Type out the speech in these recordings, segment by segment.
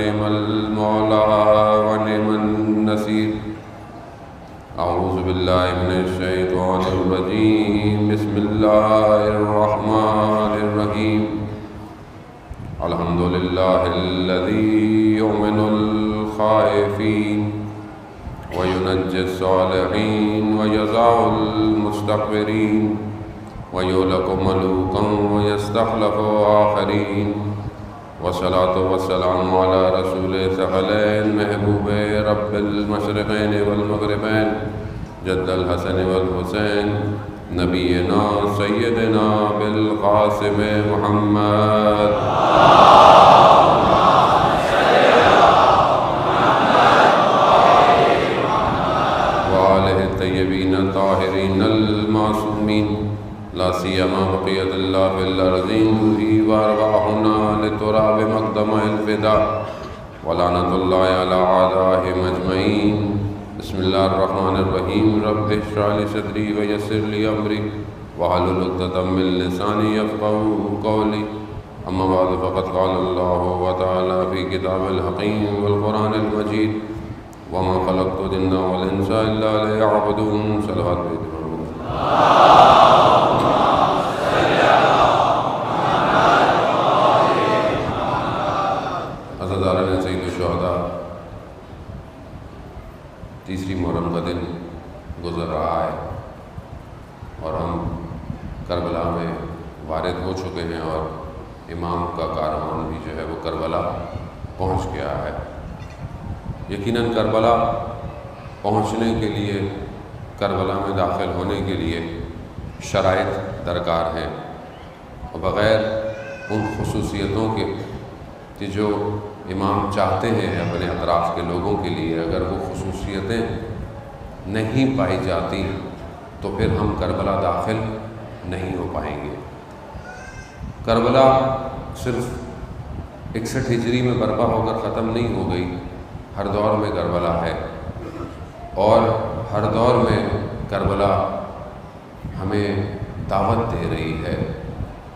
فنعم المولى ونعم النصير. أعوذ بالله من الشيطان الرجيم. بسم الله الرحمن الرحيم. الحمد لله الذي يؤمن الخائفين وينجي الصالحين ويجزع المستكبرين ويهلك ملوكا ويستخلف آخرين. والصلاة والسلام على رسول ثقلين محبوب رب المشرقين والمغربين جد الحسن والحسين نبينا سيدنا بالقاسم محمد وآله الطيبين الطاهرين المعصومين لا سيما بقية الله في الأرضين وأرواحنا لتراب مقدم الفداء ولعنة الله على أعدائهم أجمعين. بسم الله الرحمن الرحيم. رب اشرح لي صدري ويسر لي أمري واحلل عقدة من لساني يفقهوا قولي. أما بعد فقد قال الله تعالى في كتابه الحكيم والقرآن المجيد وما خلقت الجن والإنس إلا ليعبدون. صلوات تیسری محرم کا دن گزر رہا ہے اور ہم کربلا میں وارد ہو چکے ہیں اور امام کا کاروان بھی جو ہے وہ کربلا پہنچ گیا ہے. یقیناً کربلا پہنچنے کے لیے، کربلا میں داخل ہونے کے لیے شرائط درکار ہیں اور بغیر ان خصوصیتوں کے کہ جو امام چاہتے ہیں اپنے اطراف کے لوگوں کے لیے، اگر وہ خصوصیتیں نہیں پائی جاتی تو پھر ہم کربلا داخل نہیں ہو پائیں گے. کربلا صرف 61 ہجری میں برپا ہو کر ختم نہیں ہو گئی، ہر دور میں کربلا ہے اور ہر دور میں کربلا ہمیں دعوت دے رہی ہے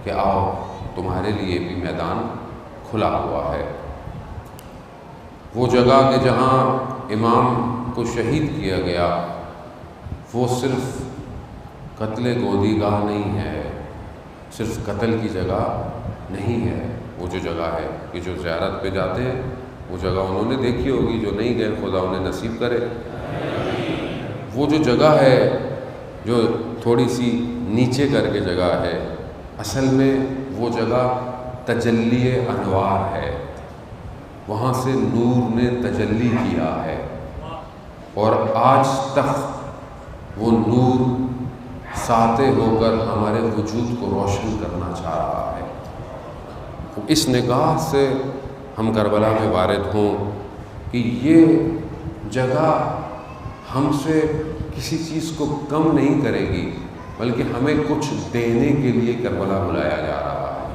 کہ آؤ تمہارے لیے بھی میدان کھلا ہوا ہے. وہ جگہ کہ جہاں امام کو شہید کیا گیا وہ صرف قتل گودی گاہ نہیں ہے، صرف قتل کی جگہ نہیں ہے. وہ جو جگہ ہے کہ جو زیارت پہ جاتے ہیں وہ جگہ انہوں نے دیکھی ہوگی، جو نہیں گئے خدا انہیں نصیب کرے. وہ جو جگہ ہے جو تھوڑی سی نیچے کر کے جگہ ہے، اصل میں وہ جگہ تجلی انوار ہے. وہاں سے نور نے تجلی کیا ہے اور آج تک وہ نور ساطع ہو کر ہمارے وجود کو روشن کرنا چاہ رہا ہے. اس نگاہ سے ہم کربلا میں وارد ہوں کہ یہ جگہ ہم سے کسی چیز کو کم نہیں کرے گی بلکہ ہمیں کچھ دینے کے لیے کربلا بلایا جا رہا ہے.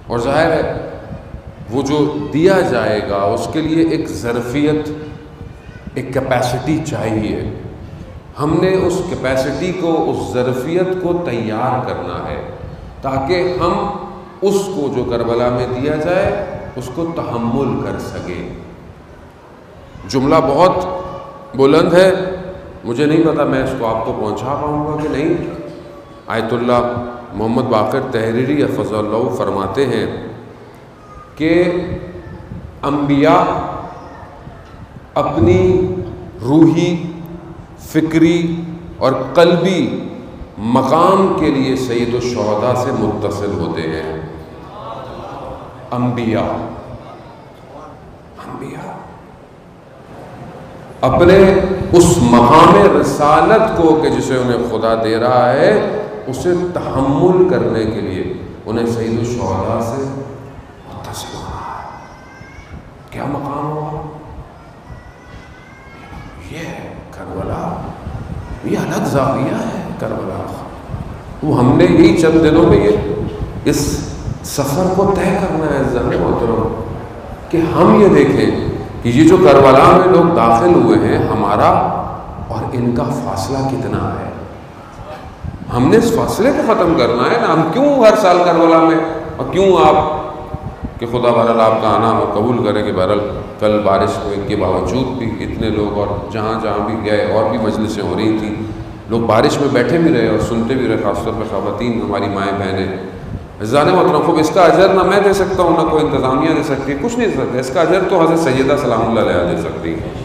اور ظاہر ہے وہ جو دیا جائے گا اس کے لیے ایک ظرفیت، ایک کیپیسٹی چاہیے. ہم نے اس کیپیسٹی کو، اس ظرفیت کو تیار کرنا ہے تاکہ ہم اس کو جو کربلا میں دیا جائے اس کو تحمل کر سکیں. جملہ بہت بلند ہے، مجھے نہیں پتا میں اس کو آپ کو پہنچا پاؤں گا کہ نہیں. آیت اللہ محمد باقر تحریری حفظہ اللہ فرماتے ہیں کہ انبیاء اپنی روحی، فکری اور قلبی مقام کے لیے سید الشہداء سے متصل ہوتے ہیں. انبیاء اپنے اس مقام رسالت کو کہ جسے انہیں خدا دے رہا ہے اسے تحمل کرنے کے لیے انہیں سید الشہداء سے متصل ہونا ہے. کیا مقام ہوا؟ یہ کربلا، یہ الگ زاویہ ہے کربلا. وہ ہم نے یہی چند دنوں میں اس سفر کو طے کرنا ہے عزیزان محترم کہ ہم یہ دیکھیں کہ یہ جو کربلا میں لوگ داخل ہوئے ہیں ہمارا اور ان کا فاصلہ کتنا ہے. ہم نے اس فاصلے کو ختم کرنا ہے نا. ہم کیوں ہر سال کربلا میں اور کیوں آپ کہ خدا بہرحال آپ کا آنا وہ قبول کرے کہ بہرحال کل بارش کے باوجود بھی اتنے لوگ، اور جہاں جہاں بھی گئے اور بھی مجلسیں ہو رہی تھیں، لوگ بارش میں بیٹھے بھی رہے اور سنتے بھی رہے، خاص طور پہ خواتین، ہماری مائیں بہنیں۔ عزیزان محترم، خوب اس کا اجر نہ میں دے سکتا ہوں، نہ کوئی انتظامیہ دے سکتی ہے، کچھ نہیں دے سکتا۔ اس کا اجر تو حضرت سیدہ سلام اللہ علیہ دے سکتی ہے۔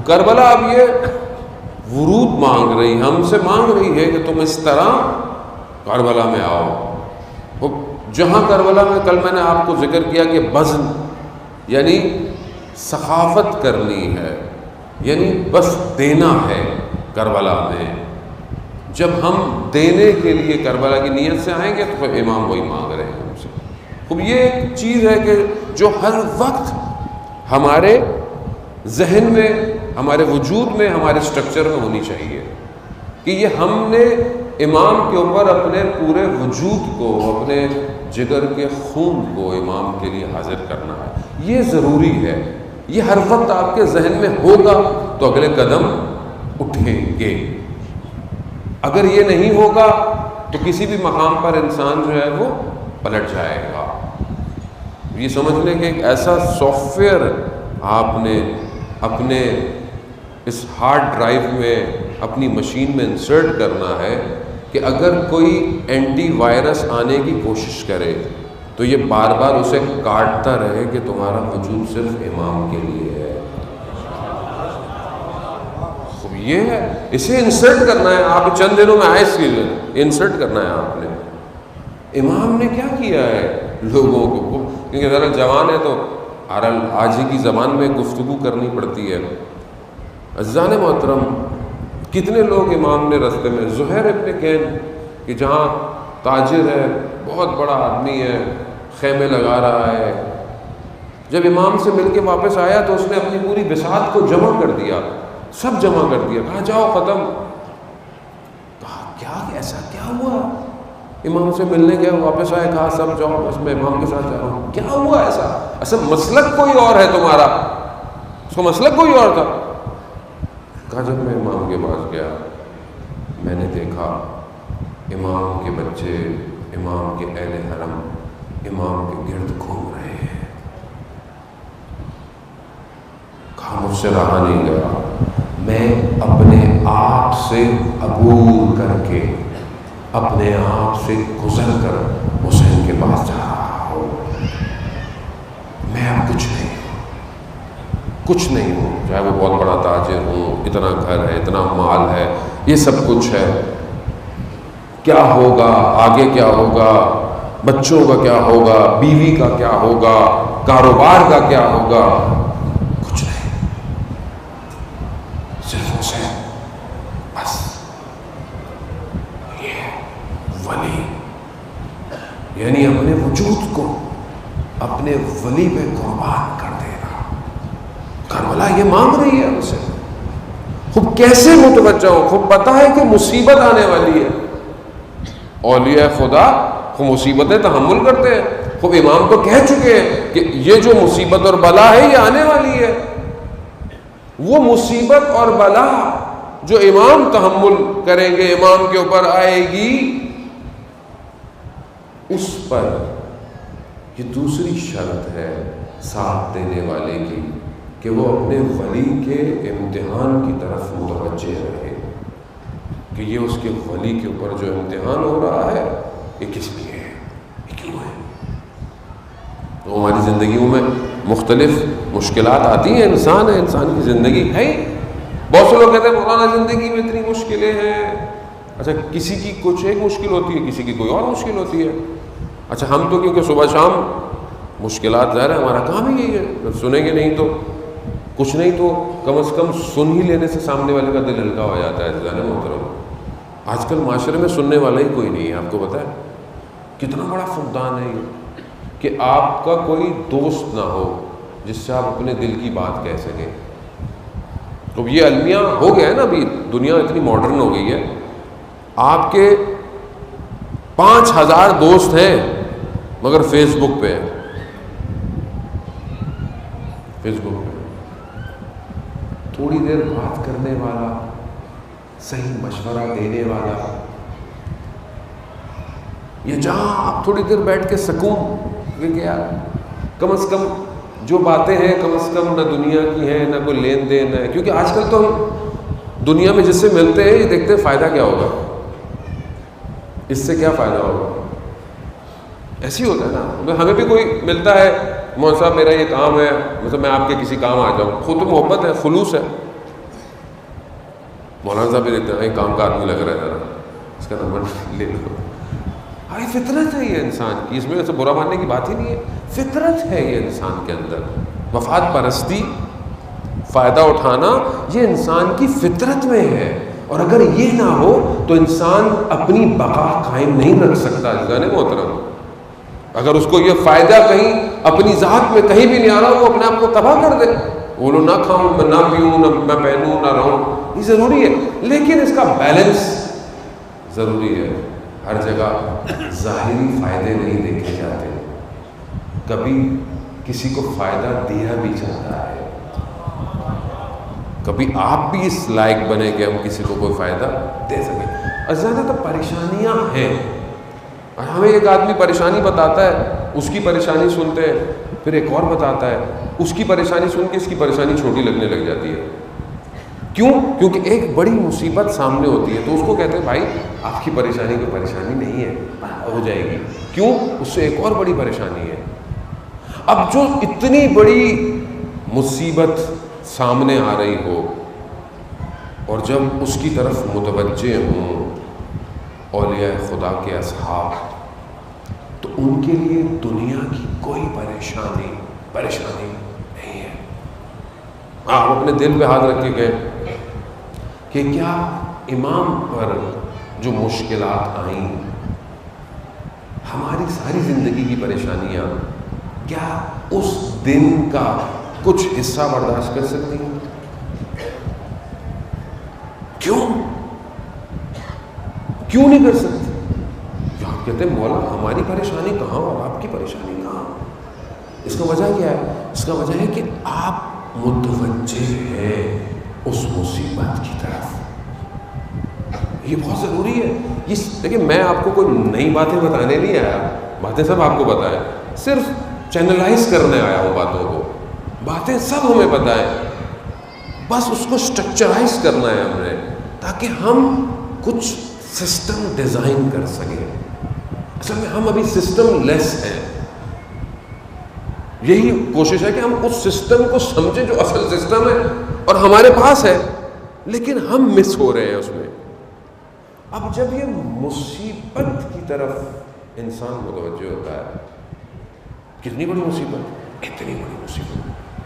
کربلا اب یہ ورود مانگ رہی، ہم سے مانگ رہی ہے کہ تم اس طرح کربلا میں آؤ۔ جہاں کربلا میں کل میں نے آپ کو ذکر کیا کہ بذل یعنی سخاوت کرنی ہے، یعنی بس دینا ہے کربلا میں۔ جب ہم دینے کے لیے کربلا کی نیت سے آئیں گے تو پھر امام وہی مانگ رہے ہیں ہم سے۔ خوب یہ ایک چیز ہے کہ جو ہر وقت ہمارے ذہن میں، ہمارے وجود میں، ہمارے سٹرکچر میں ہونی چاہیے کہ یہ ہم نے امام کے اوپر اپنے پورے وجود کو، اپنے جگر کے خون کو امام کے لیے حاضر کرنا ہے۔ یہ ضروری ہے، یہ ہر وقت آپ کے ذہن میں ہوگا تو اگلے قدم اٹھیں گے۔ اگر یہ نہیں ہوگا تو کسی بھی مقام پر انسان جو ہے وہ پلٹ جائے گا۔ یہ سمجھ لیں کہ ایک ایسا سافٹ ویئر آپ نے اپنے اس ہارڈ ڈرائیو میں، اپنی مشین میں انسرٹ کرنا ہے کہ اگر کوئی اینٹی وائرس آنے کی کوشش کرے تو یہ بار بار اسے کاٹتا رہے کہ تمہارا وجود صرف امام کے لیے ہے۔ یہ ہے، اسے انسرٹ کرنا ہے۔ آپ چند دنوں میں آئے اس کے لیے انسرٹ کرنا ہے آپ نے۔ امام نے کیا کیا ہے لوگوں کو، کیونکہ ذرا جوان ہے تو آج ہی کی زبان میں گفتگو کرنی پڑتی ہے۔ عزیزان محترم، کتنے لوگ امام نے رستے میں، زہیر ابن کین کہ جہاں تاجر ہے، بہت بڑا آدمی ہے، خیمے لگا رہا ہے، جب امام سے مل کے واپس آیا تو اس نے اپنی پوری بساط کو جمع کر دیا، سب جمع کر دیا، کہا جاؤ ختم۔ کہا کیا ایسا کیا ہوا؟ امام سے ملنے گیا، واپس آئے، کہا سب جاؤ، بس میں امام کے ساتھ جا رہا ہوں۔ کیا ہوا ایسا؟ اصل مسلک کوئی اور ہے تمہارا، اس کا مسلک کوئی اور تھا۔ کہا جب میں امام کے پاس گیا میں نے دیکھا امام کے بچے، امام کے اہل حرم امام کے گرد گھوم رہے ہیں۔ کہا مجھ سے رہا نہیں گیا، میں اپنے آپ سے عبور کر کے، اپنے آپ سے گزر کر حسین کے پاس جا رہا ہوں۔ میں اب کچھ نہیں ہوں، چاہے وہ بہت بڑا تاجر ہوں، اتنا گھر ہے، اتنا مال ہے، یہ سب کچھ ہے، کیا ہوگا آگے، کیا ہوگا، بچوں کا کیا ہوگا، بیوی کا کیا ہوگا، کاروبار کا کیا ہوگا، کچھ نہیں، صرف حسین بس۔ یہ ولی یعنی اپنے وجود کو اپنے ولی پہ قربان کر دینا۔ کربلا یہ مانگ رہی ہے ہم سے۔ خوب کیسے متوجہ ہو، خوب پتہ ہے کہ مصیبت آنے والی ہے۔ اولیاء خدا خوب مصیبتیں تحمل کرتے ہیں۔ خوب امام تو کہہ چکے ہیں کہ یہ جو مصیبت اور بلا ہے یہ آنے والی ہے۔ وہ مصیبت اور بلا جو امام تحمل کریں گے، امام کے اوپر آئے گی، اس پر یہ دوسری شرط ہے ساتھ دینے والے کی کہ وہ اپنے ولی کے امتحان کی طرف متوجہ رہے کہ یہ اس کے ولی کے اوپر جو امتحان ہو رہا ہے یہ کس لیے ہے، یہ کیوں ہے۔ تو ہماری زندگیوں میں مختلف مشکلات آتی ہیں، انسان ہے، انسان کی زندگی ہے۔ بہت سے لوگ کہتے ہیں مولانا زندگی میں اتنی مشکلیں ہیں۔ اچھا، کسی کی کچھ ایک مشکل ہوتی ہے، کسی کی کوئی اور مشکل ہوتی ہے۔ اچھا، ہم تو کیونکہ صبح شام مشکلات ظاہر ہے، ہمارا کام ہی یہی ہے، جب سنیں گے نہیں تو کچھ نہیں تو کم از کم سن ہی لینے سے سامنے والے کا دل ہلکا ہو جاتا ہے۔ عزیزان محترم، آج کل معاشرے میں سننے والا ہی کوئی نہیں ہے۔ آپ کو پتہ ہے کتنا بڑا فقدان ہے یہ کہ آپ کا کوئی دوست نہ ہو جس سے آپ اپنے دل کی بات کہہ سکیں۔ تو یہ المیہ ہو گیا ہے نا، ابھی دنیا اتنی ماڈرن ہو گئی ہے، آپ کے 5000 دوست ہیں مگر فیس بک پہ ہیں، فیس بک پہ تھوڑی دیر بات کرنے والا صحیح مشورہ دینے والا، یا جہاں آپ تھوڑی دیر بیٹھ کے سکون کہ یار کم از کم جو باتیں ہیں کم از کم نہ دنیا کی ہیں نہ کوئی لین دین ہے، کیونکہ آج کل تو ہم دنیا میں جس سے ملتے ہیں یہ دیکھتے ہیں فائدہ کیا ہوگا، اس سے کیا فائدہ ہوگا، ایسے ہی ہوتا ہے نا. ہمیں بھی کوئی ملتا ہے، مولانا صاحب میرا یہ کام ہے، مطلب میں آپ کے کسی کام آ جاؤں، خود تو محبت ہے، خلوص ہے. مولانا صاحب بھی دیکھتے ہیں کام کا آدمی لگ رہا ہے، ذرا اس کا نمبر لے لو. بھائی فطرت ہے یہ انسان کی، اس میں ایسے برا ماننے کی بات ہی نہیں ہے، فطرت ہے یہ انسان کے اندر. مفاد پرستی، فائدہ اٹھانا یہ انسان کی فطرت میں ہے، اور اگر یہ نہ ہو تو انسان اپنی بقا قائم نہیں رکھ سکتا. جانے محترم، اگر اس کو یہ فائدہ کہیں اپنی ذات میں کہیں بھی نہیں آ رہا، وہ اپنے آپ کو تباہ کر دے. وہ لو نہ کھاؤں، میں نہ پیوں، نہ میں پہنوں، نہ رہوں، یہ ضروری ہے، لیکن اس کا بیلنس ضروری ہے. ہر جگہ ظاہری فائدے نہیں دیکھے جاتے، کبھی کسی کو فائدہ دیا بھی جاتا ہے. کبھی آپ بھی اس لائق بنے کہ ہم کسی کو کوئی فائدہ دے سکیں. اور زیادہ تر پریشانیاں ہیں، اور ہمیں ایک آدمی پریشانی بتاتا ہے، اس کی پریشانی سنتے ہیں، پھر ایک اور بتاتا ہے، اس کی پریشانی سن کے اس کی پریشانی چھوٹی لگنے لگ جاتی ہے. کیوں؟ کیونکہ ایک بڑی مصیبت سامنے ہوتی ہے تو اس کو کہتے ہیں بھائی آپ کی پریشانی کوئی پریشانی نہیں ہے، ہو جائے گی. کیوں؟ اس سے ایک اور بڑی پریشانی ہے. اب جو اتنی بڑی مصیبت سامنے آ رہی ہو اور جب اس کی طرف متوجہ ہوں اولیاء خدا کے اصحاب، تو ان کے لیے دنیا کی کوئی پریشانی نہیں ہے. آپ اپنے دل پہ ہاتھ رکھ کے گئے کہ کیا امام پر جو مشکلات آئیں، ہماری ساری زندگی کی پریشانیاں، کیا اس دن کا کچھ حصہ برداشت کر سکتی ہیں؟ کیوں نہیں کر سکتی؟ آپ کہتے ہیں مولا ہماری پریشانی کہاں اور آپ کی پریشانی کہاں؟ اس کا وجہ کیا ہے؟ اس کا وجہ ہے کہ آپ متوجہ ہے اس مصیبت کی طرف. یہ بہت ضروری ہے. دیکھیں میں آپ کو کوئی نئی باتیں بتانے نہیں آیا، باتیں سب آپ کو بتائیں، صرف چینلائز کرنے آیا ہوں باتوں کو. باتیں سب ہمیں پتہ ہے، بس اس کو اسٹرکچرائز کرنا ہے ہم نے، تاکہ ہم کچھ سسٹم ڈیزائن کر سکیں. اصل میں ہم ابھی سسٹم لیس ہیں. یہی کوشش ہے کہ ہم اس سسٹم کو سمجھیں جو اصل سسٹم ہے اور ہمارے پاس ہے، لیکن ہم مس ہو رہے ہیں اس میں. اب جب یہ مصیبت کی طرف انسان متوجہ ہوتا ہے، کتنی بڑی مصیبت، اتنی بڑی مصیبت،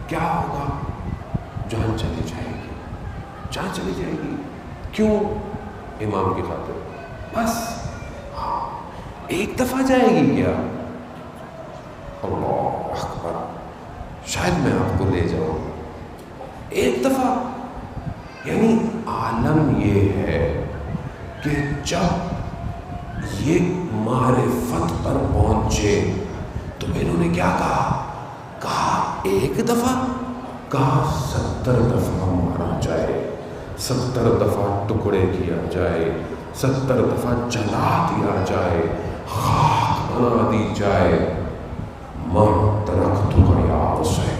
کیا ہوگا؟ جان چلی جائے گی. کیوں؟ امام کی خاطر. بس ایک دفعہ جائے گی کیا؟ اللہ اکبر، شاید میں آپ کو لے جاؤں ایک دفعہ. یعنی عالم یہ ہے کہ جب یہ معرفت پر پہنچے تو انہوں نے کیا کہا ایک دفعہ، کہا 70 دفعہ مارا جائے، 70 دفعہ ٹکڑے کیا جائے، 70 دفعہ جلا دیا جائے، خاک بنا دی جائے. من ترکت یا حسین.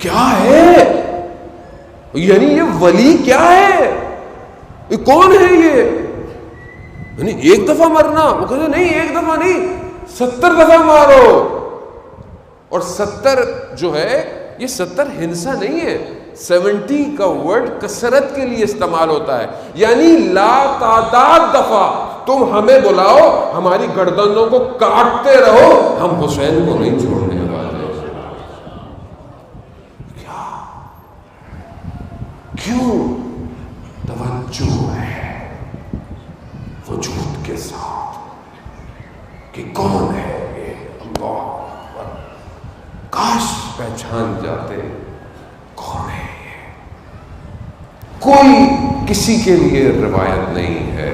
کیا ہے؟ یعنی یہ ولی کیا ہے؟ یہ کون ہے یہ؟ یعنی ایک دفعہ مرنا؟ وہ کہتے نہیں ایک دفعہ نہیں، 70 دفعہ مارو. اور 70 جو ہے یہ 70 ہنسا نہیں ہے، 70 کا ورڈ کثرت کے لیے استعمال ہوتا ہے. یعنی لا تعداد دفعہ تم ہمیں بلاؤ، ہماری گردنوں کو کاٹتے رہو، ہم حسین کو نہیں چھوڑنے والے. کیوں؟ توجہ ہے وجود کے ساتھ کہ کون ہے یہ. اللہ اکبر، کاش پہچان جاتے کون ہے یہ. کوئی کسی کے لیے روایت نہیں ہے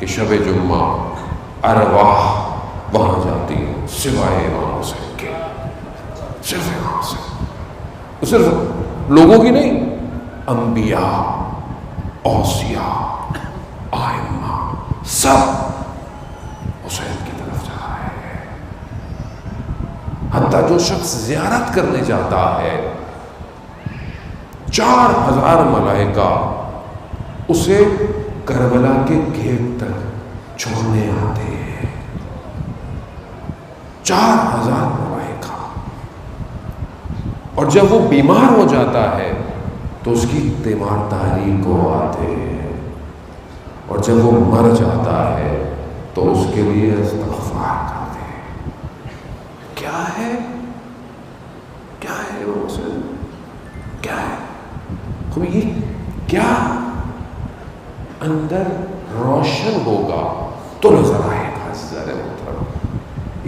کہ شب جمعہ ارواح وہاں جاتی ہے سوائے امام حسین کے. صرف امام حسین، صرف لوگوں کی نہیں، انبیاء، اوصیاء، ائمہ سب حسین کی طرف جا رہے ہیں. حتیٰ جو شخص زیارت کرنے جاتا ہے 4000 ملائکہ اسے کربلا کے گیٹ تک چھوڑنے آتے ہیں. 4000 ملائکہ. اور جب وہ بیمار ہو جاتا ہے تو اس کی تیمارداری کو آتے ہیں، اور جب وہ مر جاتا ہے تو اس کے لیے استغفار کرتے ہیں. کیا ہے وہ حسین؟ کیا ہے یہ؟ کیا اندر روشن ہوگا تو نظر آئے گا ذرا محترم.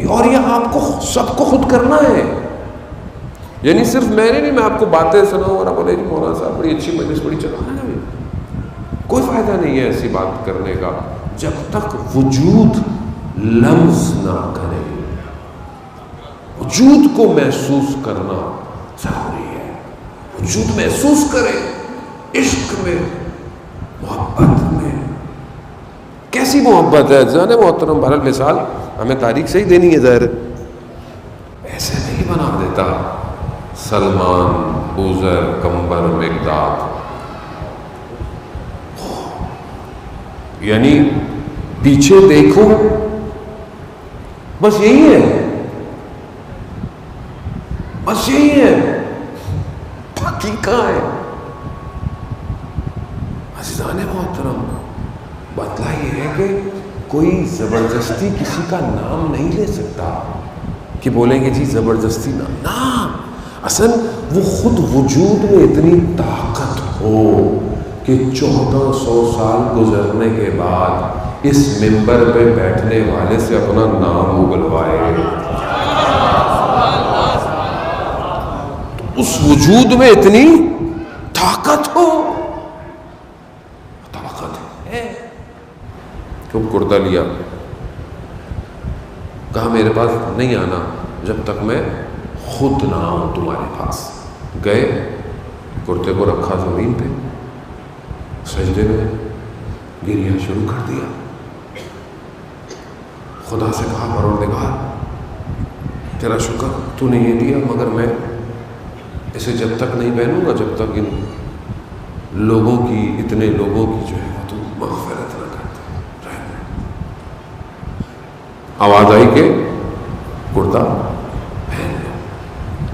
اور یہ آپ کو سب کو خود کرنا ہے. یعنی صرف میں نے نہیں، میں آپ کو باتیں سناؤں اور آپ بولے جی مولانا صاحب بڑی اچھی مجلس بڑی چلانا ہے. کوئی فائدہ نہیں ہے ایسی بات کرنے کا جب تک وجود لمس نہ کرے. وجود کو محسوس کرنا ضروری ہے. وجود محسوس کرے. عشق میں، محبت میں. کیسی محبت ہے جانے محترم؟ بہرحال مثال ہمیں تاریخ سے ہی دینی ہے ظاہر. ایسے نہیں بنا دیتا سلمان، بوذر، قمبر، مقداد. یعنی پیچھے دیکھو بس یہی ہے، بس یہی ہے، باقی کہاں ہے؟ عزیزان محترم، بتلا یہ ہے کہ کوئی زبردستی کسی کا نام نہیں لے سکتا کہ بولیں گے جی زبردستی نام. اصل وہ خود وجود میں اتنی طاقت ہو کہ 1400 سال گزرنے کے بعد اس منبر پہ بیٹھنے والے سے اپنا نام اگلوائے. اس وجود میں اتنی طاقت ہو. خوب کردہ لیا، کہا میرے پاس نہیں آنا جب تک میں خود نہ آؤں تمہارے پاس. گئے، کرتے کو رکھا زمین پہ، سجدے میں گریہ شروع کر دیا. خدا سے کہا پروردگار تیرا شکر تو نے یہ دیا، مگر میں اسے جب تک نہیں پہنوں گا جب تک ان لوگوں کی، اتنے لوگوں کی جو ہے وہ تو مغفرت نہ کرتے. آواز آئی کہ کرتا پہن لو،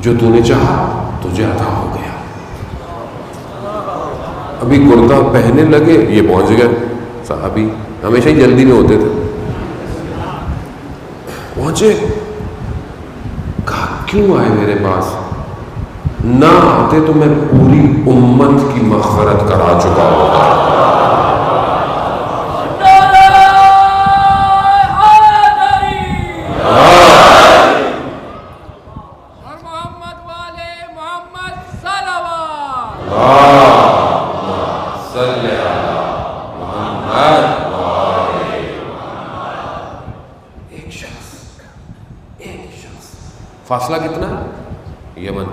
جو تو نے چاہا تجھے عطا ہو گیا. ابھی کرتا پہننے لگے یہ پہنچ گئے. صحابی ہمیشہ ہی جلدی میں ہوتے تھے. پہنچے، کہا کیوں آئے میرے پاس؟ نہ آتے تو میں پوری امت کی مغفرت کرا چکا ہوتا. فاصلہ کتنا ہے؟ یمن.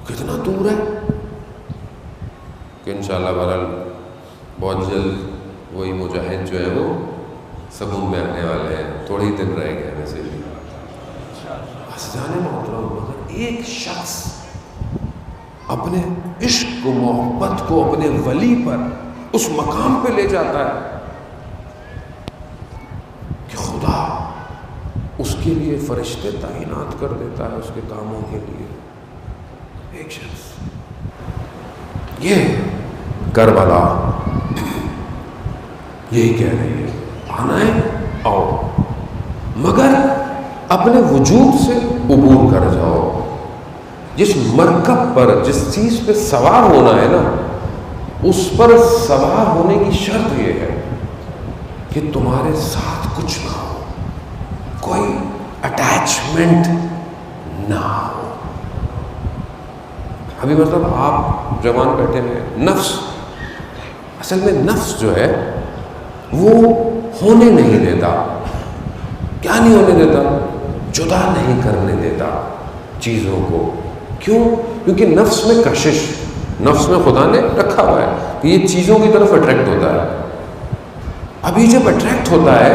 کتنا دور ہے کہ انشاءاللہ بہرحال بہت جلد وہی مجاہد جو ہے وہ سکون میں آنے والے ہیں. تھوڑے ہی دن رہ گئے ویسے بھی. حسین محترم، مگر ایک شخص اپنے عشق و محبت کو اپنے ولی پر اس مقام پہ لے جاتا ہے کہ خدا اس کے لیے فرشتے تعینات کر دیتا ہے اس کے کاموں کے لیے. ایک شخص یہ کربلا یہی کہہ رہی ہے آنا ہے آؤ، مگر اپنے وجود سے عبور کر جاؤ. جس مرکب پر، جس چیز پہ سوار ہونا ہے نا، اس پر سوار ہونے کی شرط یہ ہے کہ تمہارے ساتھ کچھ نہ ہو، کوئی اٹیچمنٹ نہ ہو. ابھی مطلب آپ جوان بیٹھے ہیں، نفس، اصل میں نفس جو ہے وہ ہونے نہیں دیتا. کیا نہیں ہونے دیتا؟ جدا نہیں کرنے دیتا چیزوں کو. کیوں؟ کیونکہ نفس میں کشش، نفس میں خدا نے رکھا ہوا ہے کہ یہ چیزوں کی طرف اٹریکٹ ہوتا ہے. اب یہ جب اٹریکٹ ہوتا ہے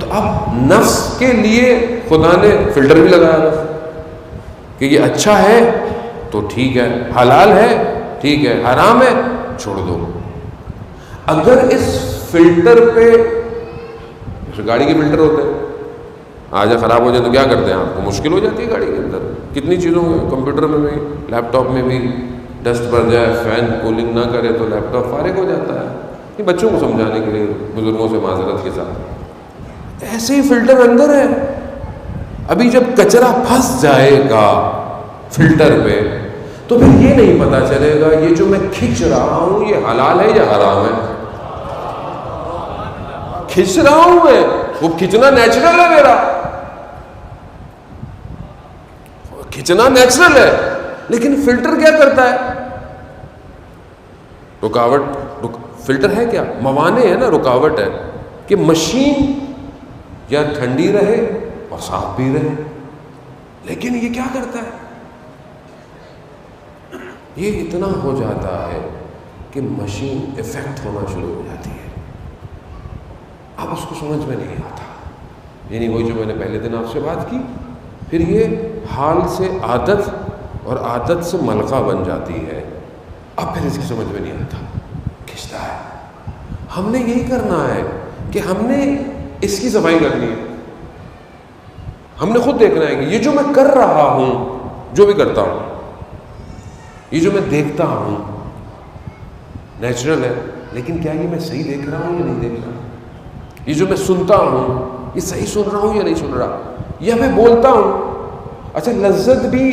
تو اب نفس کے لیے خدا نے فلٹر بھی لگایا ہے کہ یہ اچھا ہے تو ٹھیک ہے، حلال ہے ٹھیک ہے، حرام ہے چھوڑ دو. اگر اس فلٹر پہ گاڑی کے فلٹر ہوتے ہیں، آج خراب ہو جائے تو کیا کرتے ہیں؟ آپ کو مشکل ہو جاتی ہے گاڑی کے اندر. کتنی چیزوں میں، کمپیوٹر میں بھی، لیپ ٹاپ میں بھی ڈسٹ بھر جائے، فین کولنگ نہ کرے تو لیپ ٹاپ فارغ ہو جاتا ہے. یہ بچوں کو سمجھانے کے لیے بزرگوں سے معذرت کے ساتھ. ایسے ہی فلٹر اندر ہے. ابھی جب کچرا پھنس جائے گا فلٹر پہ تو پھر یہ نہیں پتا چلے گا یہ جو میں کھینچ رہا ہوں یہ حلال ہے یا حرام ہے. کھینچ رہا ہوں میں، وہ کھینچنا نیچرل ہے، میرا کھینچنا نیچرل ہے، لیکن فلٹر کیا کرتا ہے؟ رکاوٹ. فلٹر ہے کیا؟ موانع ہے نا، رکاوٹ ہے کہ مشین یا ٹھنڈی رہے اور صاف بھی رہے. لیکن یہ کیا کرتا ہے؟ یہ اتنا ہو جاتا ہے کہ مشین افیکٹ ہونا شروع ہو جاتی ہے. اب اس کو سمجھ میں نہیں آتا. یعنی وہی جو میں نے پہلے دن آپ سے بات کی، پھر یہ حال سے عادت اور عادت سے ملکہ بن جاتی ہے. اب پھر اس کی سمجھ میں نہیں آتا، کھنچتا ہے. ہم نے یہی کرنا ہے کہ ہم نے اس کی صفائی کرنی ہے. ہم نے خود دیکھنا ہے کہ یہ جو میں کر رہا ہوں، جو بھی کرتا ہوں، یہ جو میں دیکھتا ہوں نیچرل ہے، لیکن کیا یہ میں صحیح دیکھ رہا ہوں یا نہیں دیکھ رہا؟ یہ جو میں سنتا ہوں یہ صحیح سن رہا ہوں یا نہیں سن رہا؟ یا میں بولتا ہوں، اچھا لذت بھی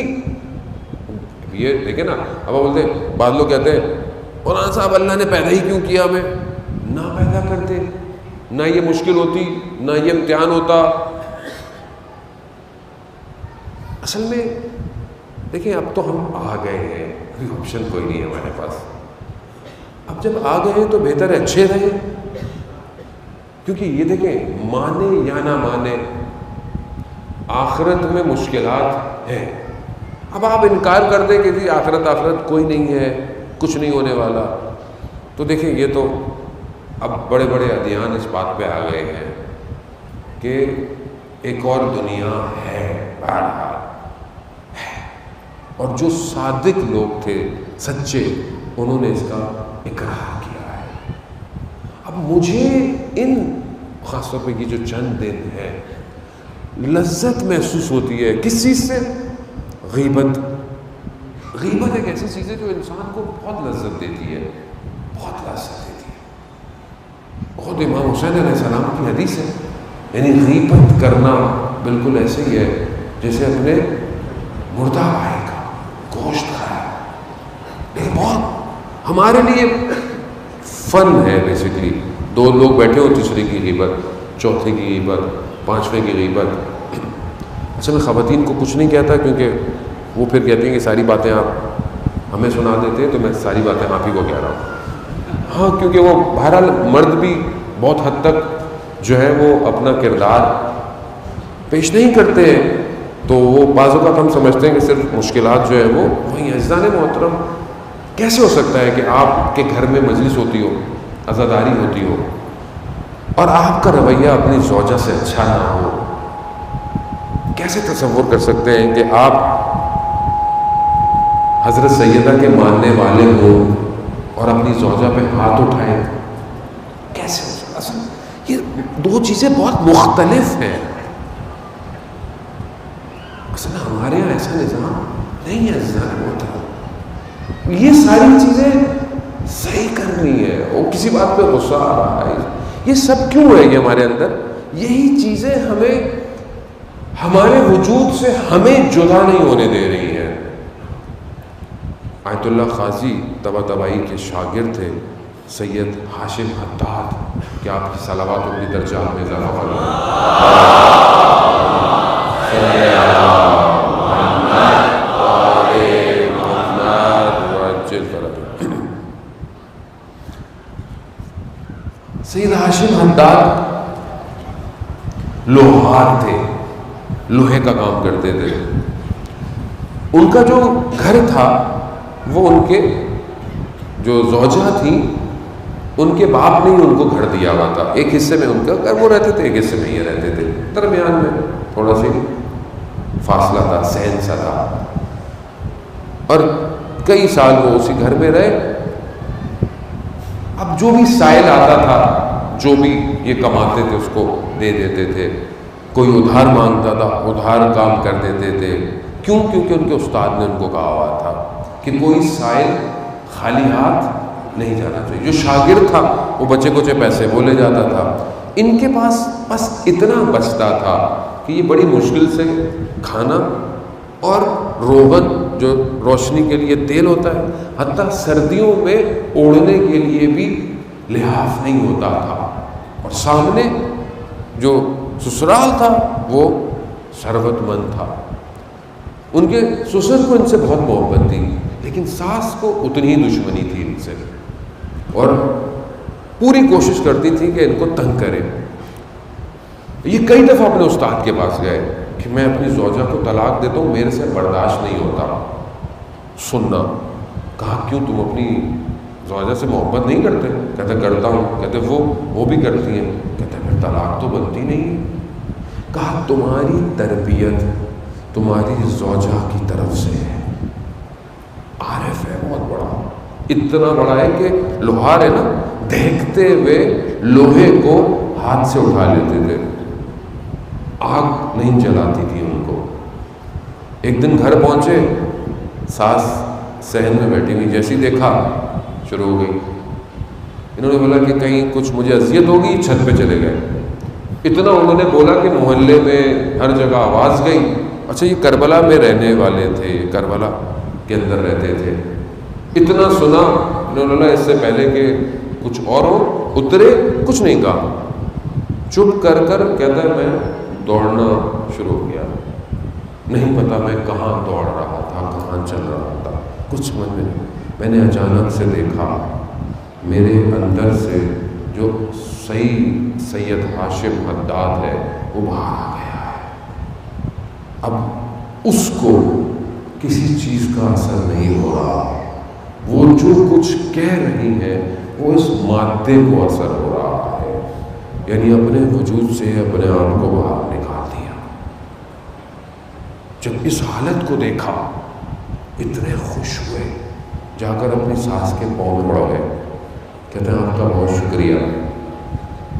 یہ دیکھیں نا. اب بولتے ہیں، بعض لوگ کہتے ہیں مولانا صاحب اللہ نے پیدا ہی کیوں کیا ہمیں؟ نہ پیدا کرتے، نہ یہ مشکل ہوتی، نہ یہ امتحان ہوتا. اصل میں دیکھیں اب تو ہم آ گئے ہیں، کوئی آپشن کوئی نہیں ہے ہمارے پاس. اب جب آ گئے ہیں تو بہتر ہے اچھے رہیں، کیونکہ یہ دیکھیں مانے یا نہ مانے آخرت میں مشکلات ہیں. اب آپ انکار کر دیں کہ جی آخرت کوئی نہیں ہے، کچھ نہیں ہونے والا، تو دیکھیں یہ تو اب بڑے بڑے ادیان اس بات پہ آ گئے ہیں کہ ایک اور دنیا ہے، بہرحال ہے. اور جو صادق لوگ تھے، سچے، انہوں نے اس کا اقرار کیا ہے. اب مجھے ان خاص طور پہ یہ جو چند دن ہے لذت محسوس ہوتی ہے کس چیز سے؟ غیبت. غیبت ایک ایسی چیز ہے جو انسان کو بہت لذت دیتی ہے، بہت لذت دیتی ہے. خود امام حسین علیہ السلام کی حدیث ہے، یعنی غیبت کرنا بالکل ایسے ہی ہے جیسے اپنے مردہ بھائی کا گوشت کھایا. لیکن بہت ہمارے لیے فن ہے. بیسیکلی دو لوگ بیٹھے ہو، تیسرے کی غیبت، چوتھے کی غیبت، پانچویں کی غیبت. اصل میں خواتین کو کچھ نہیں کہتا، کیونکہ وہ پھر کہتی ہیں کہ ساری باتیں آپ ہمیں سنا دیتے ہیں تو میں ساری باتیں آپ ہی کو کہہ رہا ہوں. ہاں، کیونکہ وہ بہرحال مرد بھی بہت حد تک جو ہے وہ اپنا کردار پیش نہیں کرتے ہیں، تو وہ بعض اوقات ہم سمجھتے ہیں کہ صرف مشکلات جو ہے وہ وہی ہیں. عزیزان محترم، کیسے ہو سکتا ہے کہ آپ کے گھر میں مجلس ہوتی ہو، عزاداری ہوتی ہو، اور آپ کا رویہ اپنی زوجہ سے اچھا نہ ہو؟ کیسے تصور کر سکتے ہیں کہ آپ حضرت سیدہ کے ماننے والے ہوں اور اپنی زوجہ پہ ہاتھ اٹھائیں؟ کیسے ہو سکتا؟ اصل یہ دو چیزیں بہت مختلف ہیں. اصل ہمارے یہاں ایسا نظام نہیں ہے عزیزان محترم. یہ ساری چیزیں صحیح کرنی ہے. اور کسی بات پہ غصہ آ رہا ہے، یہ سب کیوں ہے یہ ہمارے اندر؟ یہی چیزیں ہمیں ہمارے وجود سے ہمیں جدا نہیں ہونے دے رہی ہیں. آیت اللہ قاضی طباطبائی کے شاگرد تھے سید ہاشم حداد، کہ آپ کی صلوات اپنی درجات میں اضافہ فرمائیں. سید ہاشم حداد لوہار تھے، لوہے کا کام کرتے تھے. ان کا جو گھر تھا وہ ان کے جو زوجہ تھیں ان کے باپ نے ہی ان کو گھر دیا ہوا تھا، ایک حصے میں ان کا گھر وہ رہتے تھے، ایک حصے میں یہ رہتے تھے، درمیان میں تھوڑا سی فاصلہ تھا، صحن سا تھا، اور کئی سال وہ اسی گھر میں رہے۔ اب جو بھی سائل آتا تھا، جو بھی یہ کماتے تھے اس کو دے دیتے تھے، کوئی ادھار مانگتا تھا ادھار کام کر دیتے تھے۔ کیوں؟ کیونکہ ان کے استاد نے ان کو کہا ہوا تھا کہ کوئی سائل خالی ہاتھ نہیں جانا چاہیے۔ جو شاگرد تھا وہ بچے کچے پیسے وہ لے جاتا تھا۔ ان کے پاس بس اتنا بچتا تھا کہ یہ بڑی مشکل سے کھانا اور روغن جو روشنی کے لیے تیل ہوتا ہے، حتیٰ سردیوں میں اوڑھنے کے لیے بھی لحاف نہیں ہوتا تھا، اور سامنے جو سسرال تھا وہ ثروت مند تھا۔ ان کے سسر کو ان سے بہت محبت تھی، لیکن ساس کو اتنی ہی دشمنی تھی ان سے، اور پوری کوشش کرتی تھی کہ ان کو تنگ کرے۔ یہ کئی دفعہ اپنے استاد کے پاس گئے کہ میں اپنی زوجہ کو طلاق دیتا ہوں، میرے سے برداشت نہیں ہوتا سننا۔ کہا کیوں، تم اپنی زوجہ سے محبت نہیں کرتے؟ کہتے کرتا ہوں۔ کہتے وہ بھی کرتی ہیں؟ کہتے پھر طلاق تو بنتی نہیں ہے۔ کہا تمہاری تربیت تمہاری زوجہ کی طرف سے ہے۔ عارف ہے بہت بڑا، اتنا بڑا ہے کہ لوہار ہے نا، دیکھتے ہوئے لوہے کو ہاتھ سے اٹھا لیتے تھے، آگ نہیں جلاتی تھی ان کو۔ ایک دن گھر پہنچے، ساس صحن میں بیٹھی ہوئی، جیسی دیکھا شروع ہو گئی۔ انہوں نے بولا کہ کہیں کچھ مجھے اذیت ہوگی، چھت پہ چلے گئے۔ اتنا انہوں نے بولا کہ محلے میں ہر جگہ آواز گئی۔ اچھا یہ کربلا میں رہنے والے تھے، کربلا کے اندر رہتے تھے۔ اتنا سنا، انہوں نے بولا اس سے پہلے کہ کچھ اور ہو، اترے، کچھ نہیں کہا، چپ کر کہتا ہے میں دوڑنا شروع کیا، نہیں پتا میں کہاں دوڑ رہا تھا، کہاں چل رہا تھا، کچھ سمجھ میں نہیں۔ میں نے اچانک سے دیکھا میرے اندر سے جو سید ہاشم حداد ہے وہ باہر آ گیا ہے۔ اب اس کو کسی چیز کا اثر نہیں ہو رہا، وہ جو کچھ کہہ رہی ہے وہ اس مادے کو اثر ہو رہا ہے، یعنی اپنے وجود سے اپنے آپ کو باہر نکال دیا۔ جب اس حالت کو دیکھا اتنے خوش ہوئے، جا کر اپنی ساس کے پاؤں میں پڑ گئے۔ کہتے ہیں آپ کا بہت شکریہ،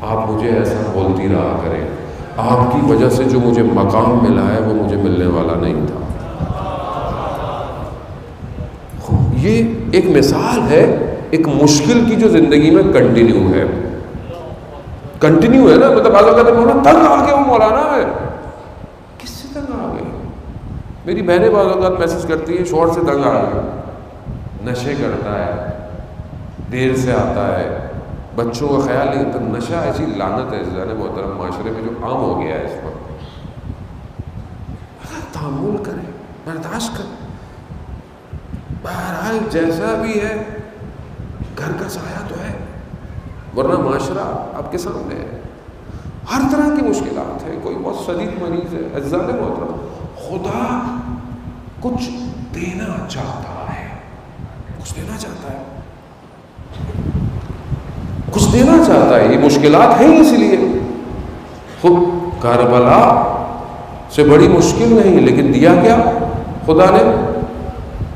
آپ مجھے ایسا بولتی رہا کریں، آپ کی وجہ سے جو مجھے مقام ملا ہے وہ مجھے ملنے والا نہیں تھا۔ یہ ایک مثال ہے ایک مشکل کی جو زندگی میں کنٹینیو ہے نا، مطلب بعض اوقات مولانا تنگ آ گیا، وہ مولانا ہے کس سے تنگ آ گئے؟ میری بہنیں بعض اوقات میسج کرتی ہیں شوہر سے تنگ آ گئی، نشے کرتا ہے، دیر سے آتا ہے، بچوں کا خیال نہیں۔ تو نشہ ایسی لعنت ہے عزیزان محترم معاشرے میں جو عام ہو گیا ہے اس وقت۔ تحمل کریں، برداشت کریں، بہرحال جیسا بھی ہے گھر کا سایہ تو ہے، ورنہ معاشرہ آپ کے سامنے ہے، ہر طرح کی مشکلات ہیں، کوئی بہت شدید مریض ہے۔ عزیزان محترم خدا کچھ دینا چاہتا ہے، کچھ دینا چاہتا ہے، کچھ دینا چاہتا ہے، یہ مشکلات ہیں اس لیے۔ خود کربلا سے بڑی مشکل نہیں، لیکن دیا کیا خدا نے؟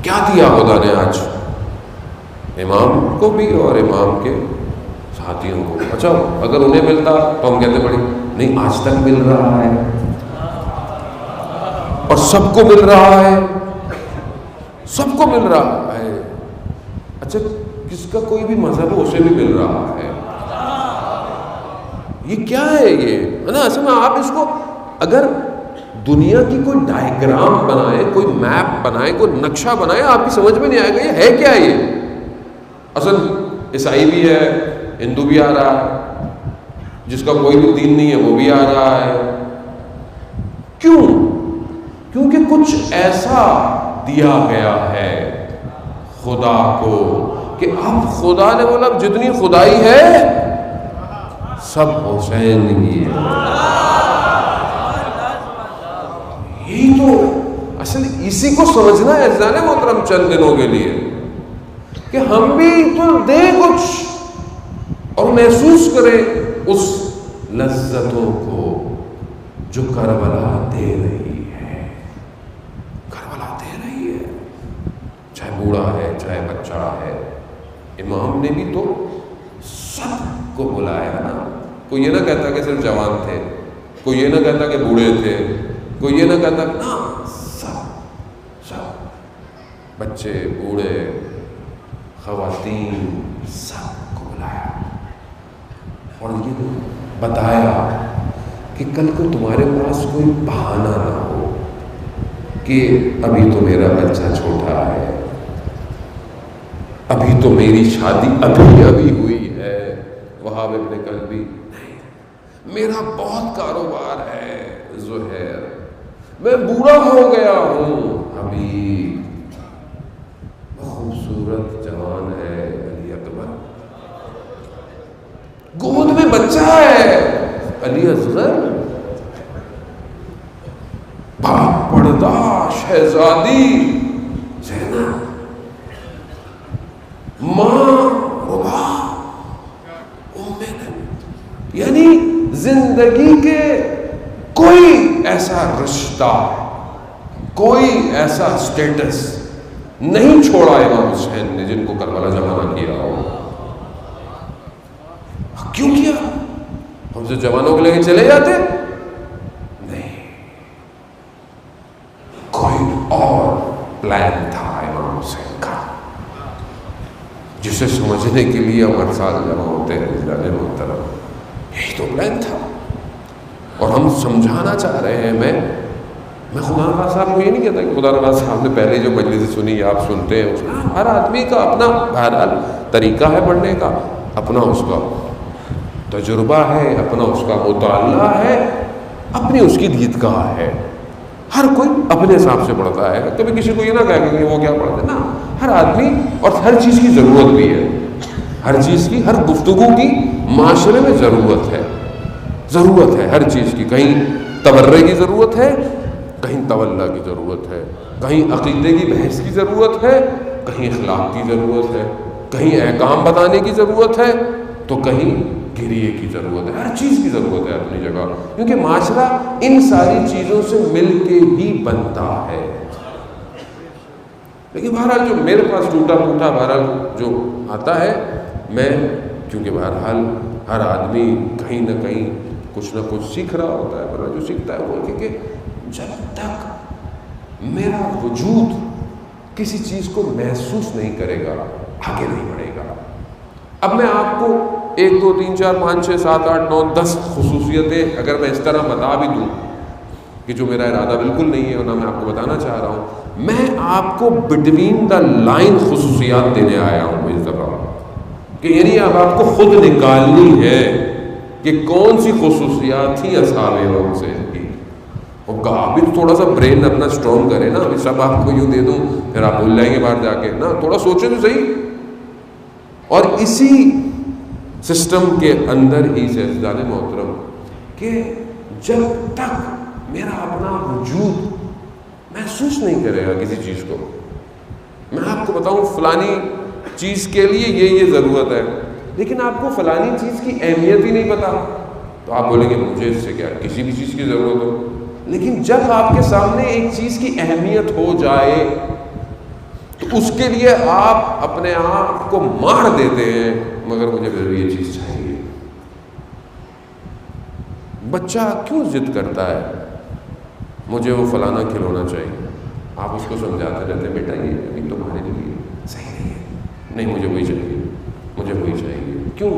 کیا دیا خدا نے آج امام کو بھی اور امام کے ساتھیوں کو؟ اچھا اگر انہیں ملتا تو ہم کہتے بڑی نہیں، آج تک مل رہا ہے اور سب کو مل رہا ہے، سب کو مل رہا ہے۔ اچھا جس کا کوئی بھی مذہب ہے اسے بھی مل رہا ہے، یہ کیا ہے؟ یہ نا اصل میں آپ اس کو اگر دنیا کی کوئی ڈائیگرام بنائے، کوئی میپ بنائے، کوئی نقشہ بنائے، آپ کی سمجھ میں نہیں آئے گا یہ ہے کیا۔ یہ اصل عیسائی بھی ہے، ہندو بھی آ رہا ہے، جس کا کوئی بھی دین نہیں ہے وہ بھی آ رہا ہے۔ کیوں؟ کیونکہ کچھ ایسا دیا گیا ہے خدا کو کہ اب خدا نے بولا جتنی خدائی ہے سب حسین کی ہے۔ یہی تو اصل اسی کو سمجھنا ہے عزیزان محترم چند دنوں کے لیے۔ کہ ہم بھی تو دیں کچھ اور محسوس کریں اس لذتوں کو جو کربلا دے رہی ہے. کربلا دے رہی ہے، چاہے بوڑھا ہے چاہے بچہ ہے. امام نے بھی تو سب کو بلایا نا. کوئی یہ نہ کہتا کہ صرف جوان تھے، کوئی یہ نہ کہتا کہ بوڑھے تھے، کوئی یہ نہ کہتا کہ نا، سب بچے بوڑھے خواتین سب کو بلایا اور یہ بتایا کہ کل کو تمہارے پاس کوئی بہانہ نہ ہو کہ ابھی تو میرا بچہ چھوٹا ہے، ابھی تو میری شادی ابھی ہوئی ہے. وہاب ابن کلبی، نہیں، میرا بہت کاروبار ہے زہیر، میں بوڑھا ہو گیا ہوں. ابھی خوبصورت جوان ہے علی اکبر، گود میں بچہ ہے علی اصغر، باپ پردہ شہزادی زینب، ماں ربا یعنی زندگی کے کوئی ایسا رشتہ، کوئی ایسا اسٹیٹس نہیں چھوڑا امام حسین نے جن کو کربلا جمع کیا ہو. کیوں کیا؟ ہم سے جوانوں کو لے کے چلے جاتے؟ نہیں، کوئی اور پلان تھا امام حسین کا جسے سمجھنے کے لیے ہمارے ساتھ جمع ہوتے ہیں. جانے محترم، یہی تو پلان تھا اور ہم سمجھانا چاہ رہے ہیں. میں خدا نواز صاحب کو یہ نہیں کہتا کہ خدا نواز صاحب نے پہلے جو مجلس سنی آپ سنتے ہیں، اس کا ہر آدمی کا اپنا بہرحال طریقہ ہے پڑھنے کا، اپنا اس کا تجربہ ہے، اپنا اس کا مطالعہ ہے، اپنی اس کی دیدگاہ ہے. ہر کوئی اپنے حساب سے پڑھتا ہے. کبھی کسی کو یہ نہ کہے کہ وہ کیا پڑھتے نا. ہر آدمی اور ہر چیز کی ضرورت بھی ہے، ہر چیز کی، ہر گفتگو کی معاشرے میں ضرورت ہے ہر چیز کی. کہیں تبرے کی ضرورت ہے، کہیں تولا کی ضرورت ہے، کہیں عقیدے کی بحث کی ضرورت ہے، کہیں اخلاق کی ضرورت ہے، کہیں احکام بتانے کی ضرورت ہے، تو کہیں گریے کی ضرورت ہے. ہر چیز کی ضرورت ہے اپنی جگہ، کیونکہ معاشرہ ان ساری چیزوں سے مل کے ہی بنتا ہے. لیکن بہرحال جو میرے پاس ٹوٹا پھوٹا بہرحال جو آتا ہے، میں کیونکہ بہرحال ہر آدمی کہیں نہ کہیں کچھ نہ کچھ سیکھ رہا ہوتا ہے، پر جو سیکھتا ہے وہ کہ جب تک میرا وجود کسی چیز کو محسوس نہیں کرے گا آگے نہیں بڑھے گا. اب میں آپ کو 1 2 3 4 5 6 7 8 9 10 خصوصیتیں اگر میں اس طرح بتا بھی دوں کہ جو میرا ارادہ بالکل نہیں ہے اور نہ میں آپ کو بتانا چاہ رہا ہوں، میں آپ کو بٹوین دا لائن خصوصیات دینے آیا ہوں اس دفعہ، کہ یعنی اب آپ کو خود نکالنی ہے کہ کون سی خصوصیات تھی اصحاب امام حسین کی. اور آپ بھی تھوڑا سا برین اپنا اسٹرانگ کریں نا. ابھی سب آپ کو یوں دے دوں پھر آپ بھول جائیں گے باہر جا کے نا. تھوڑا سوچیں تو صحیح. اور اسی سسٹم کے اندر ہی سے عزیزان محترم کہ جب تک میرا اپنا وجود محسوس نہیں کرے گا کسی چیز کو، میں آپ کو بتاؤں فلانی چیز کے لیے یہ ضرورت ہے، لیکن آپ کو فلانی چیز کی اہمیت ہی نہیں پتا، تو آپ بولیں گے مجھے اس سے کیا کسی بھی چیز کی ضرورت ہو. لیکن جب آپ کے سامنے ایک چیز کی اہمیت ہو جائے تو اس کے لیے آپ اپنے آپ کو مار دیتے ہیں، مگر مجھے پھر یہ چیز چاہیے. بچہ کیوں ضد کرتا ہے مجھے وہ فلانا کھلونا چاہیے، آپ اس کو سمجھاتے رہتے ہیں بیٹا یہ ابھی تمہارے لیے صحیح نہیں ہے، نہیں مجھے وہی چاہیے، مجھے وہی چاہیے. کیوں؟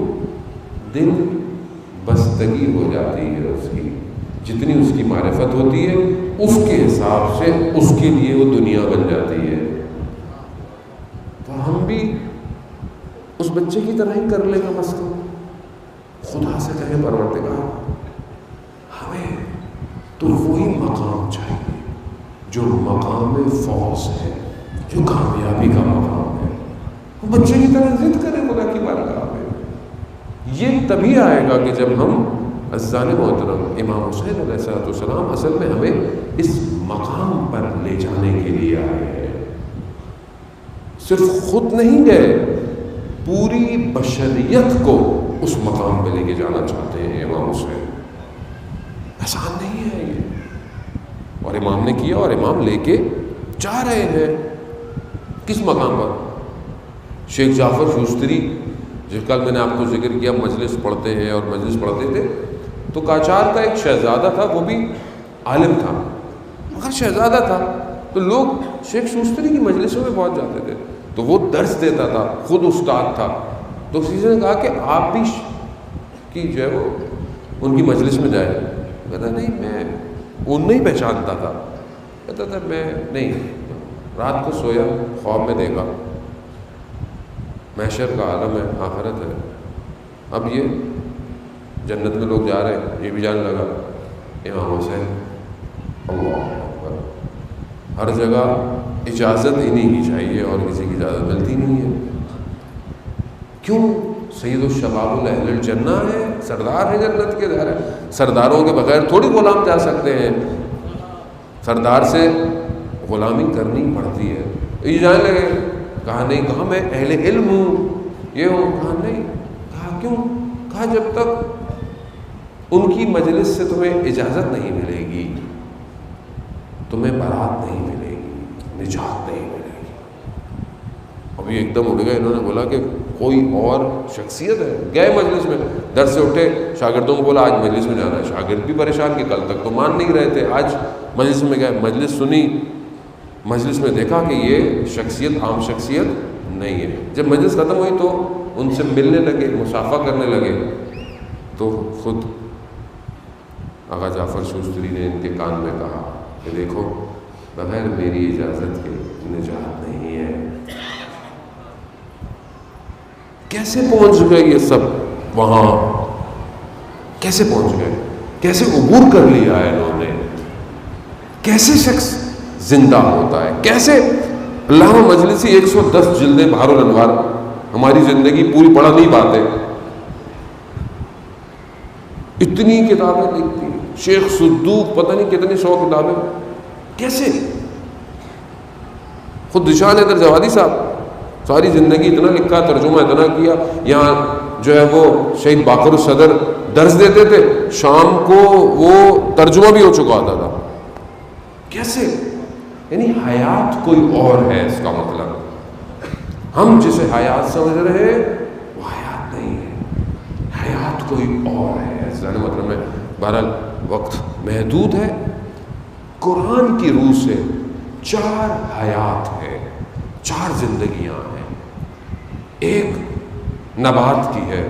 دل بستگی ہو جاتی ہے اس کی، جتنی اس کی معرفت ہوتی ہے اس کے حساب سے اس کے لیے وہ دنیا بن جاتی ہے. تو ہم بھی اس بچے کی طرح ہی کر لیں گے. مثلا خدا سے کہیں پروردگار ہمیں تو وہی مقام چاہیے جو مقام فوز ہے، جو کامیابی کا مقام ہے. وہ بچے کی طرح ضد کریں خدا کی بارگاہ میں. یہ تبھی آئے گا کہ جب ہم عزیزان محترم امام حسین علیہ السلام اصل میں ہمیں اس مقام پر لے جانے کے لیے آئے ہیں. صرف خود نہیں گئے، پوری بشریت کو اس مقام پہ لے کے جانا چاہتے ہیں امام حسین۔ آسان نہیں ہے یہ، اور امام نے کیا، اور امام لے کے جا رہے ہیں کس مقام پر؟ شیخ جعفر شوستری، جس کل میں نے آپ کو ذکر کیا مجلس پڑھتے ہیں اور مجلس پڑھتے تھے، تو قاجار کا ایک شہزادہ تھا، وہ بھی عالم تھا مگر شہزادہ تھا، تو لوگ شیخ شوستری کی مجلسوں میں پہنچ جاتے تھے، تو وہ درس دیتا تھا، خود استاد تھا، تو کسی نے کہا کہ آپ بھی کہ جو ہے وہ ان کی مجلس میں جائے، کہتا نہیں میں وہ نہیں پہچانتا تھا، کہتا تھا میں نہیں، رات کو سویا خواب میں دیکھا محشر کا عالم ہے، آخرت ہے، اب یہ جنت میں لوگ جا رہے ہیں، یہ بھی جانے لگا امام حسین، اللہ اکبر، ہر جگہ اجازت انہیں کی چاہیے اور کسی کی اجازت ملتی نہیں ہے، کیوں؟ سید الشباب اہل الجنہ ہے، سردار ہے جنت کے، دار ہے، سرداروں کے بغیر تھوڑی غلام جا سکتے ہیں، سردار سے غلامی کرنی پڑتی ہے، یہ جانے لگے، کہا نہیں، کہا میں اہل علم ہوں، یہ ہوں، کہا نہیں، کہا کیوں؟ کہا جب تک ان کی مجلس سے تمہیں اجازت نہیں ملے گی، تمہیں برات نہیں ملے گی، نجات نہیں ملے گی۔ ابھی ایک دم اٹھ گئے، انہوں نے بولا کہ کوئی اور شخصیت ہے، گئے مجلس میں، در سے اٹھے، شاگردوں کو بولا آج مجلس میں جانا ہے، شاگرد بھی پریشان کہ کل تک تو مان نہیں رہے تھے، آج مجلس میں گئے، مجلس سنی، مجلس میں دیکھا کہ یہ شخصیت عام شخصیت نہیں ہے۔ جب مجلس ختم ہوئی تو ان سے ملنے لگے، مصافحہ کرنے لگے، تو خود آغا جعفر شوستری نے ان کے کان میں کہا کہ دیکھو بغیر میری اجازت کے نجات نہیں ہے۔ کیسے پہنچ گئے یہ سب وہاں؟ کیسے پہنچ گئے؟ کیسے عبور کر لیا ہے انہوں نے؟ کیسے شخص زندہ ہوتا ہے؟ کیسے؟ علامہ مجلسی 110 جلدیں بحر الانوار، ہماری زندگی پوری پڑھ نہیں پاتے، اتنی کتابیں لکھتی، شیخ صدوق پتہ نہیں کتنی 100 کتابیں، کیسے؟ خود نشان حیدر جوادی صاحب ساری زندگی اتنا لکھا، ترجمہ اتنا کیا، یہاں جو ہے وہ شہید باقر الصدر درس دیتے تھے، شام کو وہ ترجمہ بھی ہو چکا ہوتا تھا، کیسے؟ یعنی حیات کوئی اور ہے، اس کا مطلب ہم جسے حیات سمجھ رہے ہیں وہ حیات نہیں ہے، حیات کوئی اور ہے، ظاہر مطلب میں بہرحال وقت محدود ہے۔ قرآن کی روح سے 4 حیات ہے، 4 زندگیاں ہیں، ایک نبات کی ہے،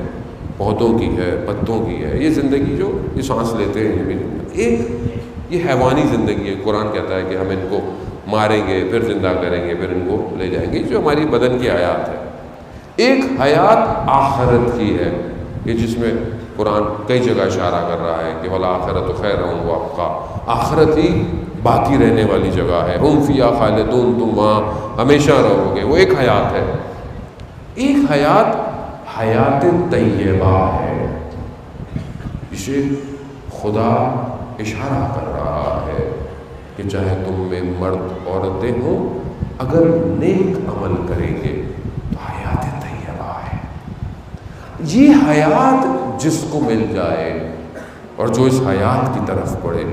پودوں کی ہے، پتوں کی ہے، یہ زندگی جو یہ سانس لیتے ہیں، یہ بھی ایک یہ حیوانی زندگی ہے، قرآن کہتا ہے کہ ہم ان کو ماریں گے پھر زندہ کریں گے پھر ان کو لے جائیں گے، جو ہماری بدن کی حیات ہے۔ ایک حیات آخرت کی ہے، کہ جس میں قرآن کئی جگہ اشارہ کر رہا ہے کہ وَالْآخِرَةُ خَيْرٌ وَأَبْقَىٰ، آخرت ہی باقی رہنے والی جگہ ہے، ہم فیہا خالدون، تم وہاں ہمیشہ رہو گے، وہ ایک حیات ہے۔ ایک حیات حیات طیبہ ہے، جسے خدا اشارہ کر رہا ہے کہ چاہے تم میں مرد عورتیں ہوں، اگر نیک عمل کریں گے تو حیات طیبہ ہے۔ یہ حیات جس کو مل جائے اور جو اس حیات کی طرف پڑے،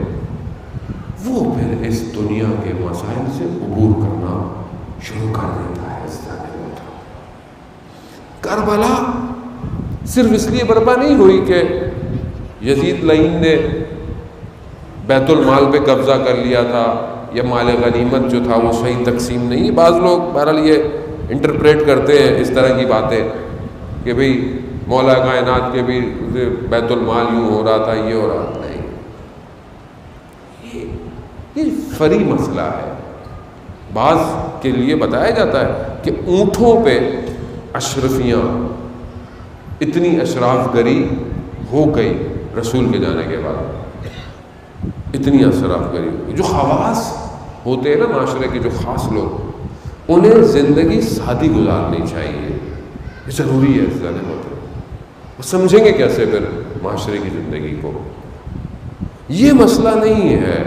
وہ پھر اس دنیا کے مسائل سے عبور کرنا شروع کر دیتا ہے۔ اس طرح کربلا صرف اس لیے برپا نہیں ہوئی کہ یزید لعین نے بیت المال پہ قبضہ کر لیا تھا یا مال غنیمت جو تھا وہ صحیح تقسیم نہیں۔ بعض لوگ بہرحال یہ انٹرپریٹ کرتے ہیں اس طرح کی باتیں کہ بھئی مولا کائنات کے بھی بیت المال یوں ہو رہا تھا، یہ ہو رہا تھا، نہیں، یہ فری مسئلہ ہے۔ بعض کے لیے بتایا جاتا ہے کہ اونٹوں پہ اشرفیاں، اتنی اشراف گری ہو گئی رسول کے جانے کے بعد، اتنی اشراف گری ہو گئی۔ جو خواص ہوتے ہیں نا معاشرے کے، جو خاص لوگ، انہیں زندگی سادی گزارنی چاہیے، یہ ضروری ہے۔ اس جانے مطلب وہ سمجھیں گے کیسے پھر معاشرے کی زندگی کو؟ یہ مسئلہ نہیں ہے،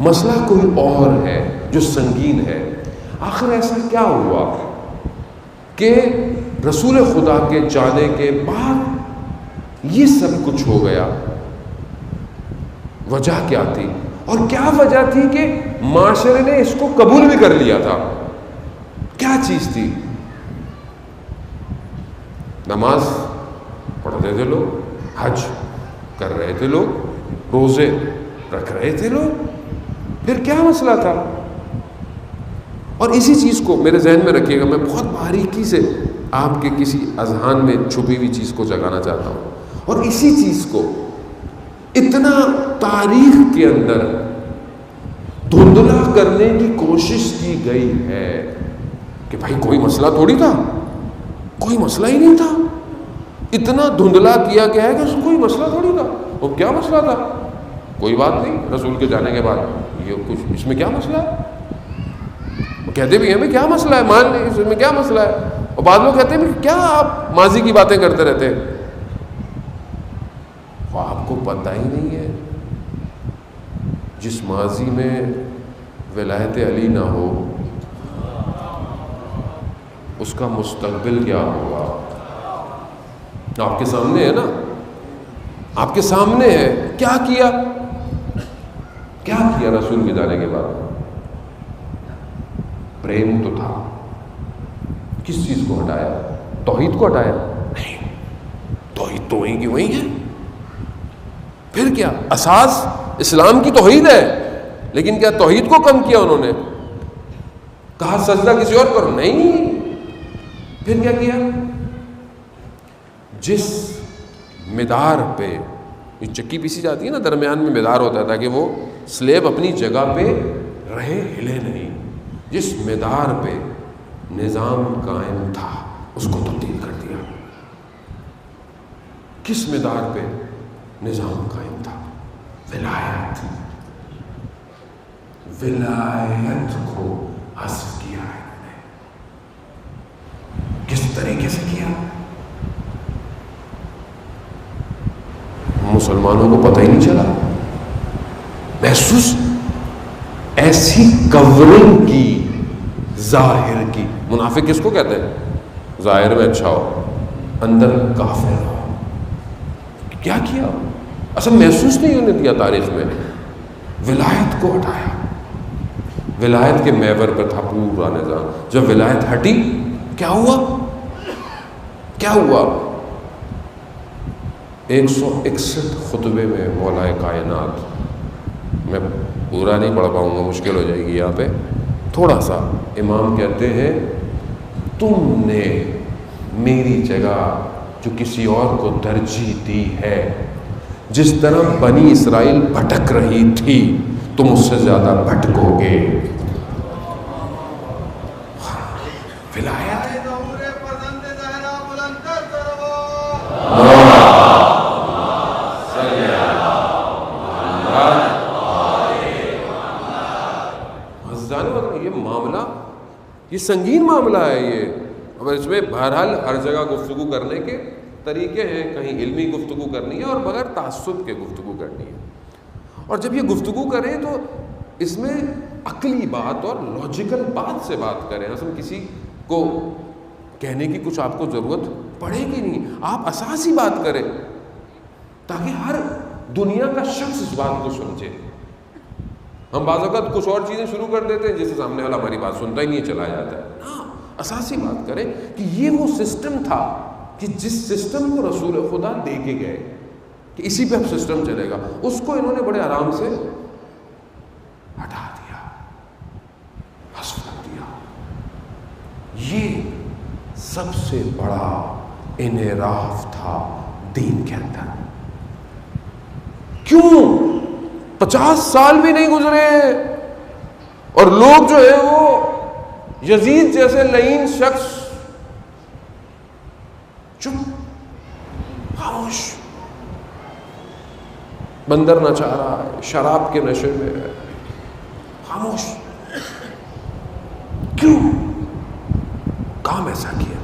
مسئلہ کوئی اور ہے جو سنگین ہے۔ آخر ایسا کیا ہوا کہ رسول خدا کے جانے کے بعد یہ سب کچھ ہو گیا، وجہ کیا تھی؟ اور کیا وجہ تھی کہ معاشرے نے اس کو قبول بھی کر لیا تھا؟ کیا چیز تھی؟ نماز پڑھتے تھے لوگ، حج کر رہے تھے لوگ، روزے رکھ رہے تھے لوگ، پھر کیا مسئلہ تھا؟ اور اسی چیز کو میرے ذہن میں رکھیے گا، میں بہت باریکی سے آپ کے کسی اذہان میں چھپی ہوئی چیز کو جگانا چاہتا ہوں، اور اسی چیز کو اتنا تاریخ کے اندر دھندلا کرنے کی کوشش کی گئی ہے کہ بھائی کوئی مسئلہ تھوڑی تھا، کوئی مسئلہ ہی نہیں تھا، اتنا دھندلا کیا گیا ہے کہ کوئی مسئلہ تھوڑی تھا۔ وہ کیا مسئلہ تھا؟ کوئی بات نہیں، رسول کے جانے کے بعد یہ کچھ، اس میں کیا مسئلہ ہے؟ وہ کہتے بھی ہیں کیا مسئلہ ہے، مان لیں اس میں کیا مسئلہ ہے، اور بعض لوگ کہتے ہیں کیا آپ ماضی کی باتیں کرتے رہتے ہیں، وہ آپ کو پتہ ہی نہیں ہے جس ماضی میں ولایت علی نہ ہو اس کا مستقبل کیا ہوگا؟ آپ کے سامنے ہے نا، آپ کے سامنے ہے۔ کیا کیا رسول کے جانے کے بعد؟ پریم تو تھا، کس چیز کو ہٹایا؟ توحید کو ہٹایا؟ نہیں، توحید تو وہیں کی وہیں ہے۔ پھر کیا؟ اساس اسلام کی توحید ہے، لیکن کیا توحید کو کم کیا انہوں نے؟ کہا سجدہ کسی اور کرو؟ نہیں۔ پھر کیا کیا؟ جس مدار پہ یہ چکی پیسی جاتی ہے نا، درمیان میں مدار ہوتا ہے تاکہ وہ سلیب اپنی جگہ پہ رہے، ہلے نہیں، جس مدار پہ نظام قائم تھا اس کو تبدیل کر دیا۔ کس مدار پہ نظام قائم تھا؟ ولایت کو حذف کیا ہے۔ کس طریقے سے کیا؟ مسلمانوں کو پتہ ہی نہیں چلا، محسوس ایسی کورنگ کی، ظاہر کی۔ منافق کس کو کہتے ہیں؟ ظاہر میں اچھا ہو، اندر کافر ہو۔ کیا کیا؟ اصل محسوس نہیں ہونے دیا تاریخ میں، ولایت کو ہٹایا۔ ولایت کے محور پر تھا پورا نظام۔ جب ولایت ہٹی کیا ہوا؟ 161 خطبے میں مولا کائنات، میں پورا نہیں پڑھ پاؤں گا، مشکل ہو جائے گی یہاں پہ، تھوڑا سا امام کہتے ہیں تم نے میری جگہ جو کسی اور کو ترجیح دی ہے، جس طرح بنی اسرائیل بھٹک رہی تھی تم اس سے زیادہ بھٹکو گے۔ ولایت یہ معاملہ، یہ سنگین معاملہ ہے یہ، اور اس میں بہرحال ہر جگہ گفتگو کرنے کے طریقے ہیں، کہیں علمی گفتگو کرنی ہے اور بغیر تعصب کے گفتگو کرنی ہے۔ اور جب یہ گفتگو کریں تو اس میں عقلی بات اور لاجیکل بات سے بات کریں، اصل کسی کو کہنے کی کچھ آپ کو ضرورت پڑے گی نہیں، آپ اساسی بات کریں تاکہ ہر دنیا کا شخص اس بات کو سمجھے۔ ہم بعض اوقات کچھ اور چیزیں شروع کر دیتے ہیں جس سے سامنے والا ہماری بات سنتا ہی نہیں، چلا جاتا ہے۔ ہاں، اساسی بات کریں کہ یہ وہ سسٹم تھا کہ جس سسٹم کو رسول خدا دے کے گئے کہ اسی پہ اب سسٹم چلے گا، اس کو انہوں نے بڑے آرام سے ہٹا دیا، حذف کر دیا۔ یہ سب سے بڑا انحراف تھا دین کے اندر۔ کیوں 50 سال بھی نہیں گزرے اور لوگ جو ہے وہ یزید جیسے لعین شخص چپ، خاموش، بندر نچا رہا ہے، شراب کے نشے میں ہے، خاموش۔ کیوں؟ کام ایسا کیا؟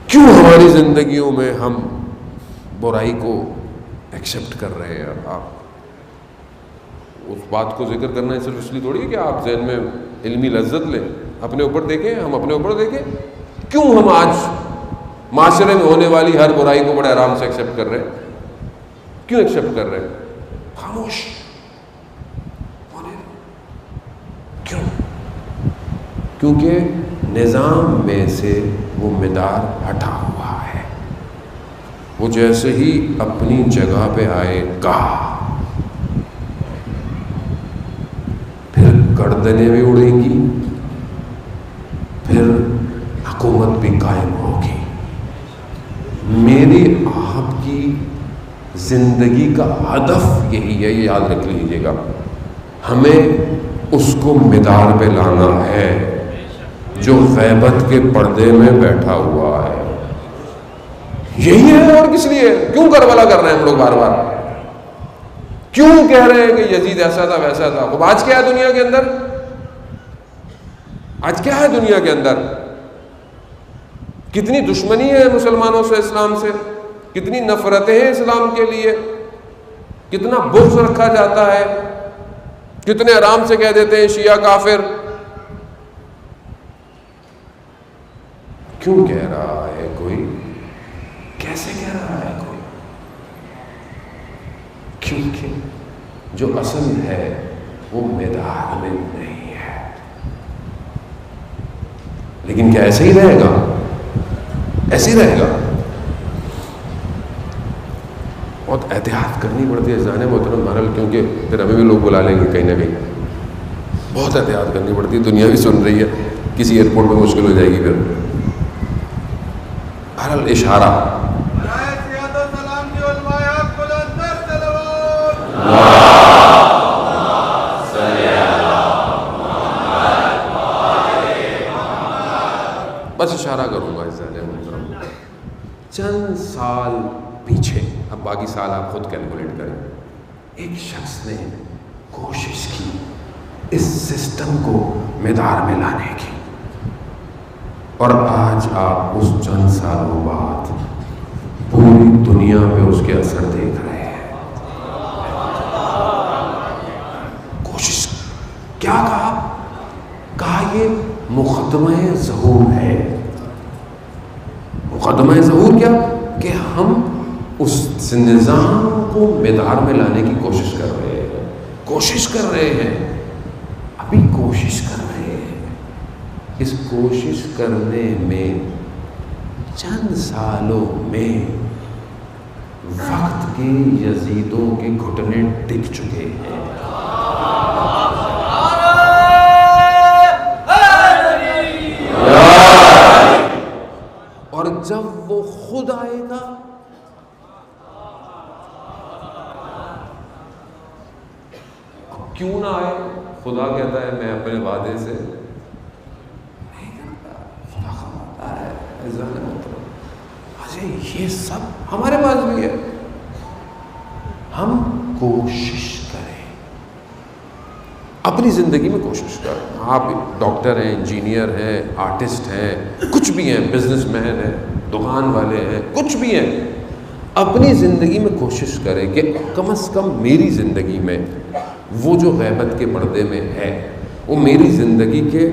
کیوں ہماری زندگیوں میں ہم برائی کو ایکسیپٹ کر رہے ہیں؟ آپ اس بات کو ذکر کرنا ہے صرف اس لیے تھوڑی ہے کہ آپ ذہن میں علمی لذت لیں. اپنے اوپر دیکھیں, ہم اپنے اوپر دیکھیں کیوں ہم آج معاشرے میں ہونے والی ہر برائی کو بڑے آرام سے ایکسیپٹ کر رہے ہیں. کیوں ایکسیپٹ کر رہے ہیں؟ خاموش ہونے. کیوں؟ کیونکہ نظام میں سے وہ مدار ہٹا ہوا ہے. وہ جیسے ہی اپنی جگہ پہ آئے گا پھر گردنیں بھی اڑیں گی, پھر حکومت بھی قائم ہوگی. میری آپ کی زندگی کا ہدف یہی ہے, یہ یاد رکھ لیجیے گا. ہمیں اس کو مدار پہ لانا ہے جو غیبت کے پردے میں بیٹھا ہوا ہے. یہی ہے, اور کس لیے؟ کیوں کربلا کر رہے ہیں ہم لوگ بار بار؟ کیوں کہہ رہے ہیں کہ یزید ایسا تھا ویسا تھا؟ اب آج کیا ہے دنیا کے اندر؟ آج کیا ہے دنیا کے اندر؟ کتنی دشمنی ہے مسلمانوں سے, اسلام سے, کتنی نفرتیں ہیں اسلام کے لیے, کتنا بغض رکھا جاتا ہے, کتنے آرام سے کہہ دیتے ہیں شیعہ کافر. کیوں کہہ رہا ہے کوئی؟ کیسے کہہ رہا ہے کوئی؟ کیونکہ جو اصل ہے وہ مدار میں نہیں ہے. لیکن کیا ایسے ہی رہے گا؟ ایسے ہی رہے گا. بہت احتیاط کرنی پڑتی ہے جانے محترم بہرحال, کیونکہ پھر ہمیں بھی لوگ بلا لیں گے کہیں نہ کہیں. بہت احتیاط کرنی پڑتی ہے. دنیا بھی سن رہی ہے, کسی ایئرپورٹ میں مشکل ہو جائے گی. پھر بہرحال اشارہ. بس اشارہ کروں گا اس ذہن محترم. چند سال پیچھے, اب باقی سال آپ خود کیلکولیٹ کریں, ایک شخص نے کوشش کی اس سسٹم کو مدار میں لانے کی, اور آج آپ اس چند سالوں بعد پوری دنیا میں اس کے اثر دیکھ رہے ہیں. کوشش کیا کہا یہ مقدمہ ظہور ہے. مقدمہ ظہور کیا؟ کہ ہم اس نظام کو مدار میں لانے کی کوشش کر رہے ہیں. کوشش کر رہے ہیں, ابھی کوشش کر رہے ہیں. اس کوشش کرنے میں چند سالوں میں وقت کے یزیدوں کے گھٹنے ٹک چکے ہیں. اور جب وہ خود آئے گا کیوں نہ آئے؟ خدا کہتا ہے میں اپنے وعدے سے نہیں کرتا. خدا خواہتا ہے. یہ سب ہمارے پاس بھی ہے. ہم کوشش کریں, اپنی زندگی میں کوشش کریں. آپ ڈاکٹر ہیں, انجینئر ہیں, آرٹسٹ ہیں, کچھ بھی ہیں, بزنس مین ہیں, دکان والے ہیں, کچھ بھی ہیں. اپنی زندگی میں کوشش کریں کہ کم از کم میری زندگی میں وہ جو غیبت کے پردے میں ہے وہ میری زندگی کے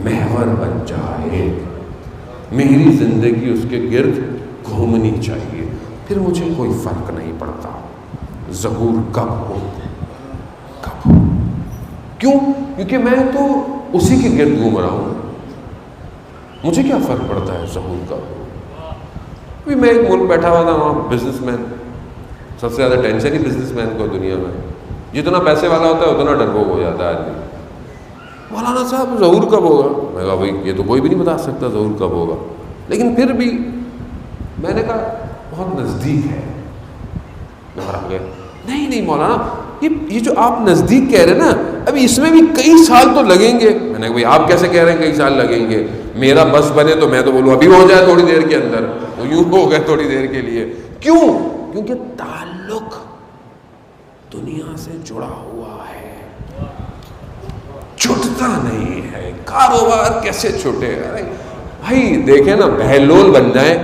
محور بن جائے. میری زندگی اس کے گرد گھومنی چاہیے. پھر مجھے کوئی فرق نہیں پڑتا ظہور کب ہو کب ہو. کیوں؟ کیونکہ میں تو اسی کے گرد گھوم رہا ہوں. مجھے کیا فرق پڑتا ہے ظہور کا؟ میں ایک ملک بیٹھا ہوا تھا, وہاں بزنس مین, سب سے زیادہ ٹینشن ہی بزنس مین کو دنیا میں. جتنا پیسے والا ہوتا ہے اتنا ڈرپوک ہو جاتا ہے آدمی. مولانا صاحب ظہور کب ہوگا؟ میں کہا بھائی یہ تو کوئی بھی نہیں بتا سکتا ظہور کب ہوگا. لیکن پھر بھی میں نے کہا بہت نزدیک ہے. نہیں مولانا, یہ جو آپ نزدیک کہہ رہے ہیں نا, ابھی اس میں بھی کئی سال تو لگیں گے. میں نے کہا بھائی آپ کیسے کہہ رہے ہیں کئی سال لگیں گے؟ میرا بس بنے تو میں تو بولوں ابھی ہو جائے تھوڑی دیر کے اندر. وہ یوں ہو گئے تھوڑی دیر کے لیے. کیوں؟ کیونکہ تعلق دنیا سے جڑا ہوا ہے, چھٹتا نہیں ہے. کاروبار کیسے چھوٹے؟ ارے بھائی دیکھیں نا, بہلول بن جائیں,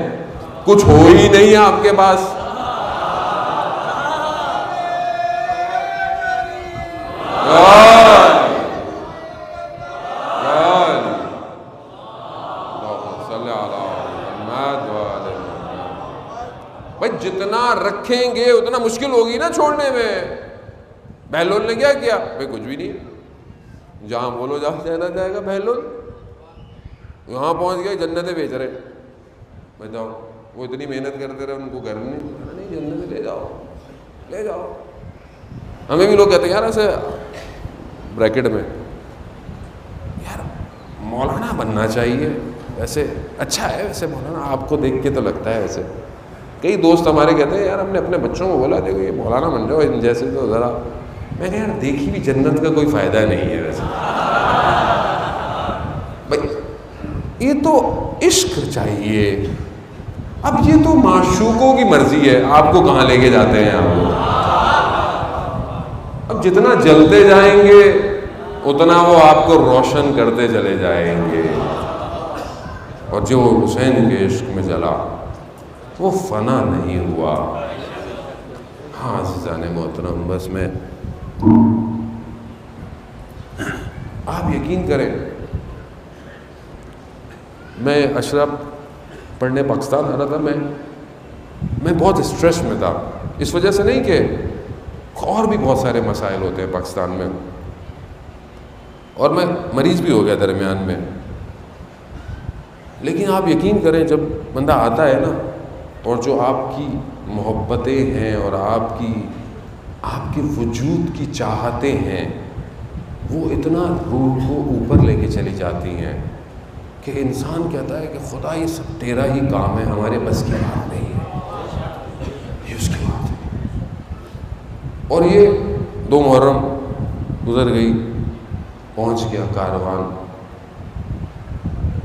کچھ ہو ہی نہیں ہے آپ کے پاس. بھائی جتنا رکھیں گے اتنا مشکل ہوگی نا چھوڑنے میں. بہلول نے کیا کیا؟ بھائی کچھ بھی نہیں، جہاں بولو جہاں جانا جائے گا. بہلول وہاں پہنچ گئے، جنتیں بیچ رہے. بتاؤ وہ اتنی محنت کرتے رہے، ان کو گھر نہیں جنت لے جاؤ لے جاؤ. ہمیں بھی لوگ کہتے ہیں یار ایسے بریکٹ میں یار مولانا بننا چاہیے، ویسے اچھا ہے ویسے مولانا، آپ کو دیکھ کے تو لگتا ہے ویسے. کئی دوست ہمارے کہتے ہیں یار ہم نے اپنے بچوں کو بولا دیکھو یہ مولانا بن جاؤ ان جیسے، تو ذرا میں نے یار دیکھی بھی جنت کا کوئی فائدہ نہیں ہے ویسے. بھائی یہ تو عشق چاہیے. اب یہ تو معشوقوں کی مرضی ہے آپ کو کہاں لے کے جاتے ہیں. آپ کو اب جتنا جلتے جائیں گے اتنا وہ آپ کو روشن کرتے چلے جائیں گے. اور جو حسین کے عشق میں جلا وہ فنا نہیں ہوا. ہاں عزیزان محترم، بس میں آپ یقین کریں میں اشرف پڑھنے پاکستان آ رہا تھا، میں بہت اسٹریس میں تھا. اس وجہ سے نہیں کہ اور بھی بہت سارے مسائل ہوتے ہیں پاکستان میں، اور میں مریض بھی ہو گیا درمیان میں. لیکن آپ یقین کریں جب بندہ آتا ہے نا، اور جو آپ کی محبتیں ہیں اور آپ کے وجود کی چاہتیں ہیں، وہ اتنا روح کو اوپر لے کے چلی جاتی ہیں کہ انسان کہتا ہے کہ خدا یہ سب تیرا ہی کام ہے، ہمارے بس کی بات نہیں ہے، یہ اس کی بات ہے. اور یہ 2 محرم گزر گئی، پہنچ گیا کاروان.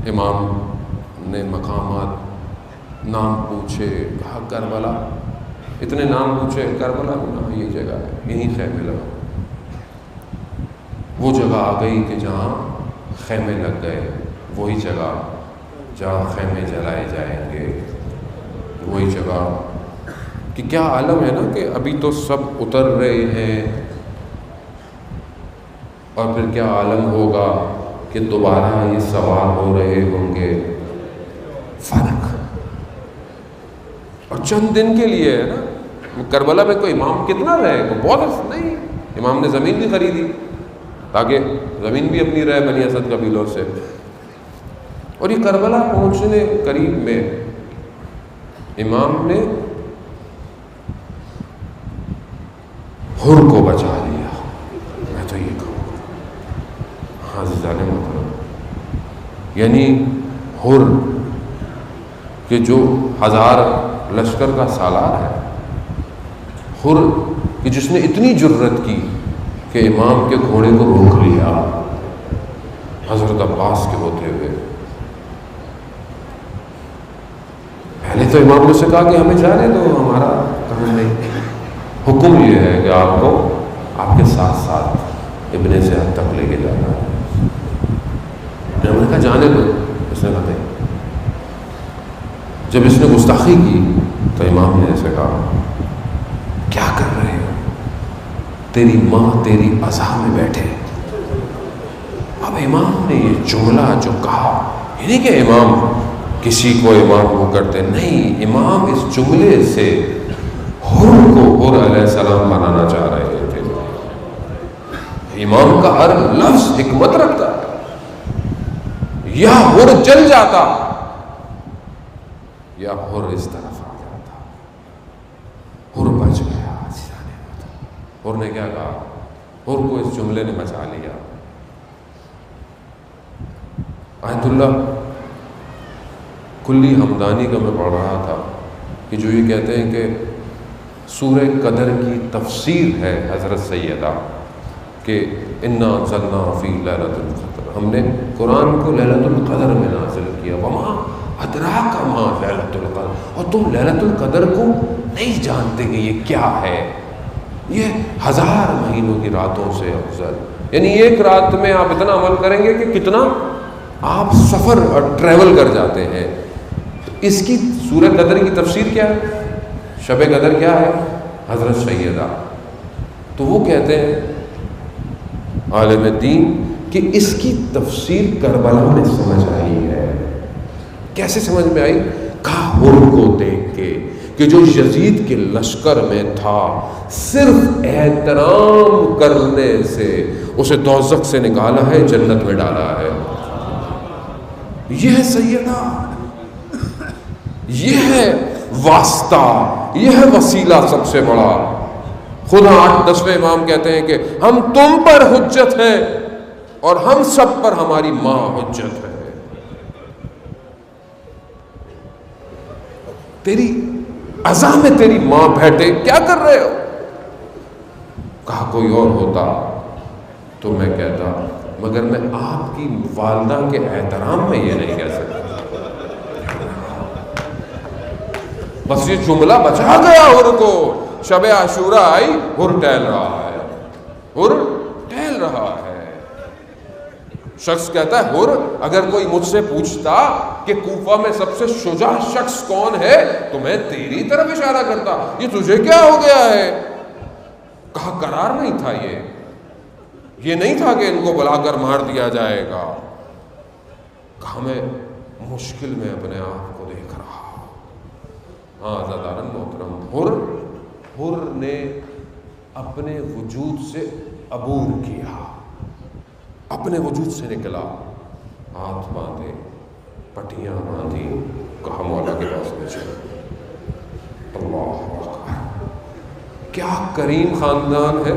امام نے مقامات نام پوچھے، کہا کربلا، اتنے نام پوچھے. کربلا ہاں یہ جگہ ہے، یہیں خیمے لگا. وہ جگہ آ گئی کہ جہاں خیمے لگ گئے، وہی جگہ جہاں خیمے جلائے جائیں گے، وہی جگہ. کہ کیا عالم ہے نا کہ ابھی تو سب اتر رہے ہیں، اور پھر کیا عالم ہوگا کہ دوبارہ یہ سوار ہو رہے ہوں گے. فرق اور چند دن کے لیے ہے نا. کربلا میں کوئی امام کتنا رہے، کوئی بہت نہیں. امام نے زمین بھی خریدی تاکہ زمین بھی اپنی رہے بنی اسد قبیلوں سے. اور یہ کربلا پہنچنے قریب میں امام نے حر کو بچا لیا. میں تو یہ کہوں ہاں عزیزان محترم، یعنی حر کہ جو 1000 لشکر کا سالار ہے، حر کہ جس نے اتنی جرت کی کہ امام کے گھوڑے کو روک لیا حضرت عباس کے ہوتے ہوئے. پہلے تو امام نے سے کہا کہ ہمیں جانے دو، ہمارا کام نہیں. حکم یہ ہے کہ آپ کو آپ کے ساتھ ساتھ ابن زیاد تک لے کے جانا ہے. ہم نے کہا جانے دو. اس نے کہا نہیں. جب اس نے گستاخی کی تو امام نے ایسے کہا کیا کر رہے ہو، تیری ماں تیری عزا میں بیٹھے. اب امام نے یہ جملہ جو کہا، یہ نہیں کہ امام کسی کو امام وہ کرتے نہیں، امام اس جملے سے حر کو حر علیہ السلام بنانا چاہ رہے تھے. امام کا ہر لفظ حکمت رکھتا ہے. یا حر جل جاتا یا حر اس طرف آ جاتا. حر بچ گیا. حر نے کیا کہا؟ حر کو اس جملے نے بچا لیا. آیت اللہ کلی حمدانی کا میں پڑھ رہا تھا کہ جو یہ کہتے ہیں کہ سورہ قدر کی تفسیر ہے حضرت سیدہ کہ انا انزلنا فی لیلۃ القدر، ہم نے قرآن کو لیلۃ القدر میں نازل کیا. وما ادراک ما لیلۃ القدر، اور تم لیلۃ القدر کو نہیں جانتے کہ یہ کیا ہے. یہ 1000 مہینوں کی راتوں سے افضل. یعنی ایک رات میں آپ اتنا عمل کریں گے کہ کتنا آپ سفر اور ٹریول کر جاتے ہیں. تو اس کی سورہ قدر کی تفسیر کیا ہے؟ شب قدر کیا ہے؟ حضرت سیدہ. تو وہ کہتے ہیں عالم دین کہ اس کی تفسیر کربلا میں سمجھ آئی ہے. کیسے سمجھ میں آئی؟ کہا حر کو دیکھ کے کہ جو یزید کے لشکر میں تھا صرف احترام کرنے سے اسے دوزخ سے نکالا ہے، جنت میں ڈالا ہے. یہ ہے سیدہ، یہ ہے واسطہ، یہ ہے وسیلہ سب سے بڑا. خدا 8-10ویں امام کہتے ہیں کہ ہم تم پر حجت ہے اور ہم سب پر ہماری ماں حجت ہے. تیری عزا میں تیری ماں بیٹھے کیا کر رہے ہو؟ کہا کوئی اور ہوتا تو میں کہتا، مگر میں آپ کی والدہ کے احترام میں یہ نہیں کہہ سکتا. بس یہ جملہ بچا گیا حر کو. شب عاشورہ آئی، حر ٹہل رہا ہے، حر ٹہل رہا ہے. شخص کہتا ہے حر اگر کوئی مجھ سے پوچھتا کہ کوفہ میں سب سے شجاع شخص کون ہے تو میں تیری طرف اشارہ کرتا، یہ تجھے کیا ہو گیا ہے؟ کہا قرار نہیں تھا، یہ نہیں تھا کہ ان کو بلا کر مار دیا جائے گا. کہا میں مشکل میں اپنے آپ کو دیکھ رہا. ہاں عزیزان محترم، حر نے اپنے وجود سے عبور کیا، اپنے وجود سے نکلا، ہاتھ باندھے، پٹیاں باندھی، کہا مولا کے پاس میں چلو. اللہ اکبر، کیا کریم خاندان ہے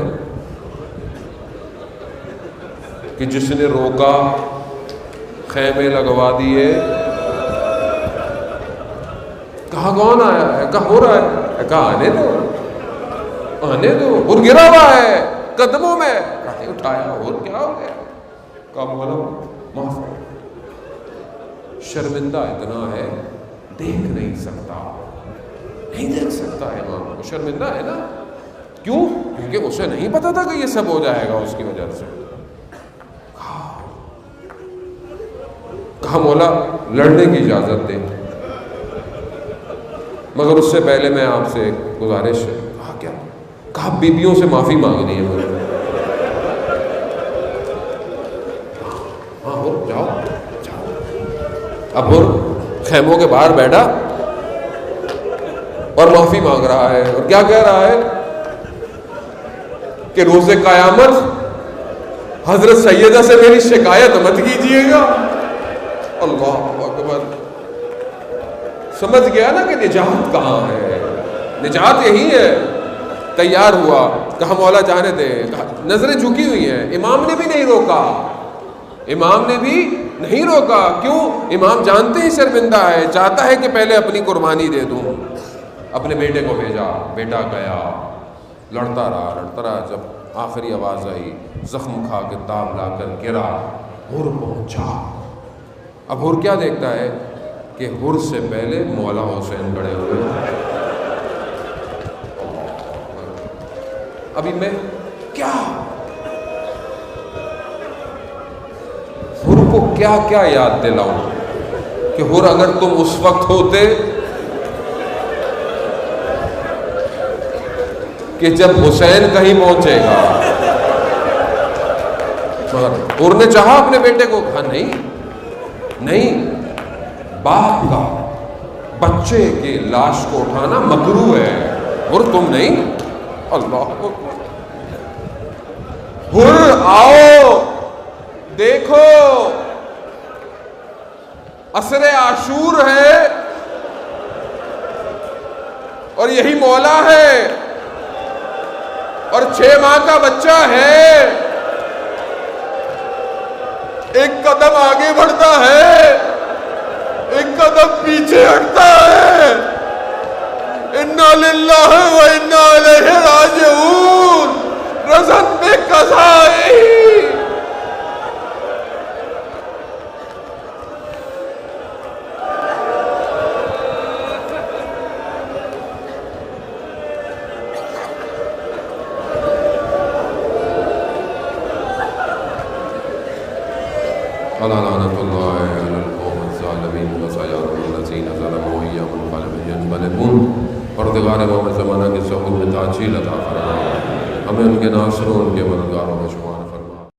کہ جس نے روکا، خیمے لگوا دیے. کہا کون آیا ہے؟ کہا ہو رہا ہے. کہا آنے دو، آنے دو. اور گرا ہوا ہے قدموں میں. کہا اٹھایا، اور کیا ہو گیا؟ کہا مولا معاف. شرمندہ اتنا ہے دیکھ نہیں سکتا، نہیں دیکھ سکتا ہے. امام شرمندہ ہے نا. کیوں؟ کیونکہ اسے نہیں پتا تھا کہ یہ سب ہو جائے گا اس کی وجہ سے. کہا مولا لڑنے کی اجازت دیں، مگر اس سے پہلے میں آپ سے گزارش ہے. کہا کیا؟ کہا بیبیوں سے معافی مانگنی ہے مجھے. ہاں ہو جاؤ. اب وہ خیموں کے باہر بیٹھا اور معافی مانگ رہا ہے. اور کیا کہہ رہا ہے کہ روز قیامت حضرت سیدہ سے میری شکایت مت کیجیے گا. اللہ اکبر. سمجھ گیا نا کہ نجات کہاں ہے، نجات یہی ہے. تیار ہوا، کہا مولا جانے دے. نظریں جھکی ہوئی ہیں. امام نے بھی نہیں روکا، امام نے بھی نہیں روکا. کیوں؟ امام جانتے ہی شرمندہ ہے، چاہتا ہے کہ پہلے اپنی قربانی دے دوں. اپنے بیٹے کو بھیجا، بیٹا گیا، لڑتا رہا. جب آخری آواز آئی، زخم کھا کے تاب لا کر گرا. حر پہنچا. اب حر کیا دیکھتا ہے کہ حر سے پہلے مولا حسین کھڑے ہوئے. ابھی میں کیا حر کو کیا کیا یاد دلاؤں کہ حر اگر تم اس وقت ہوتے کہ جب حسین کہیں پہنچے گا. مگر حر نے چاہا اپنے بیٹے کو. کہا نہیں، باپ کا بچے کی لاش کو اٹھانا مکروہ ہے. حر تم نہیں. اللہ حر آؤ دیکھو، عصر عاشور ہے اور یہی مولا ہے اور 6 ماہ کا بچہ ہے. ایک قدم آگے بڑھتا ہے، ایک قدم پیچھے ہٹتا ہے. انا للہ و انا الیہ راجعون. رزق میں قضائی. لعنت اللہ علی القوم الظالمین وسيعلم الذین ظلموا أي منقلب ينقلبون. پروردگار محمد زمانہ کی صحبت میں تاجیل عطا فرما. ہمیں ان کے ناصروں، ان کے مددگاروں میں شمار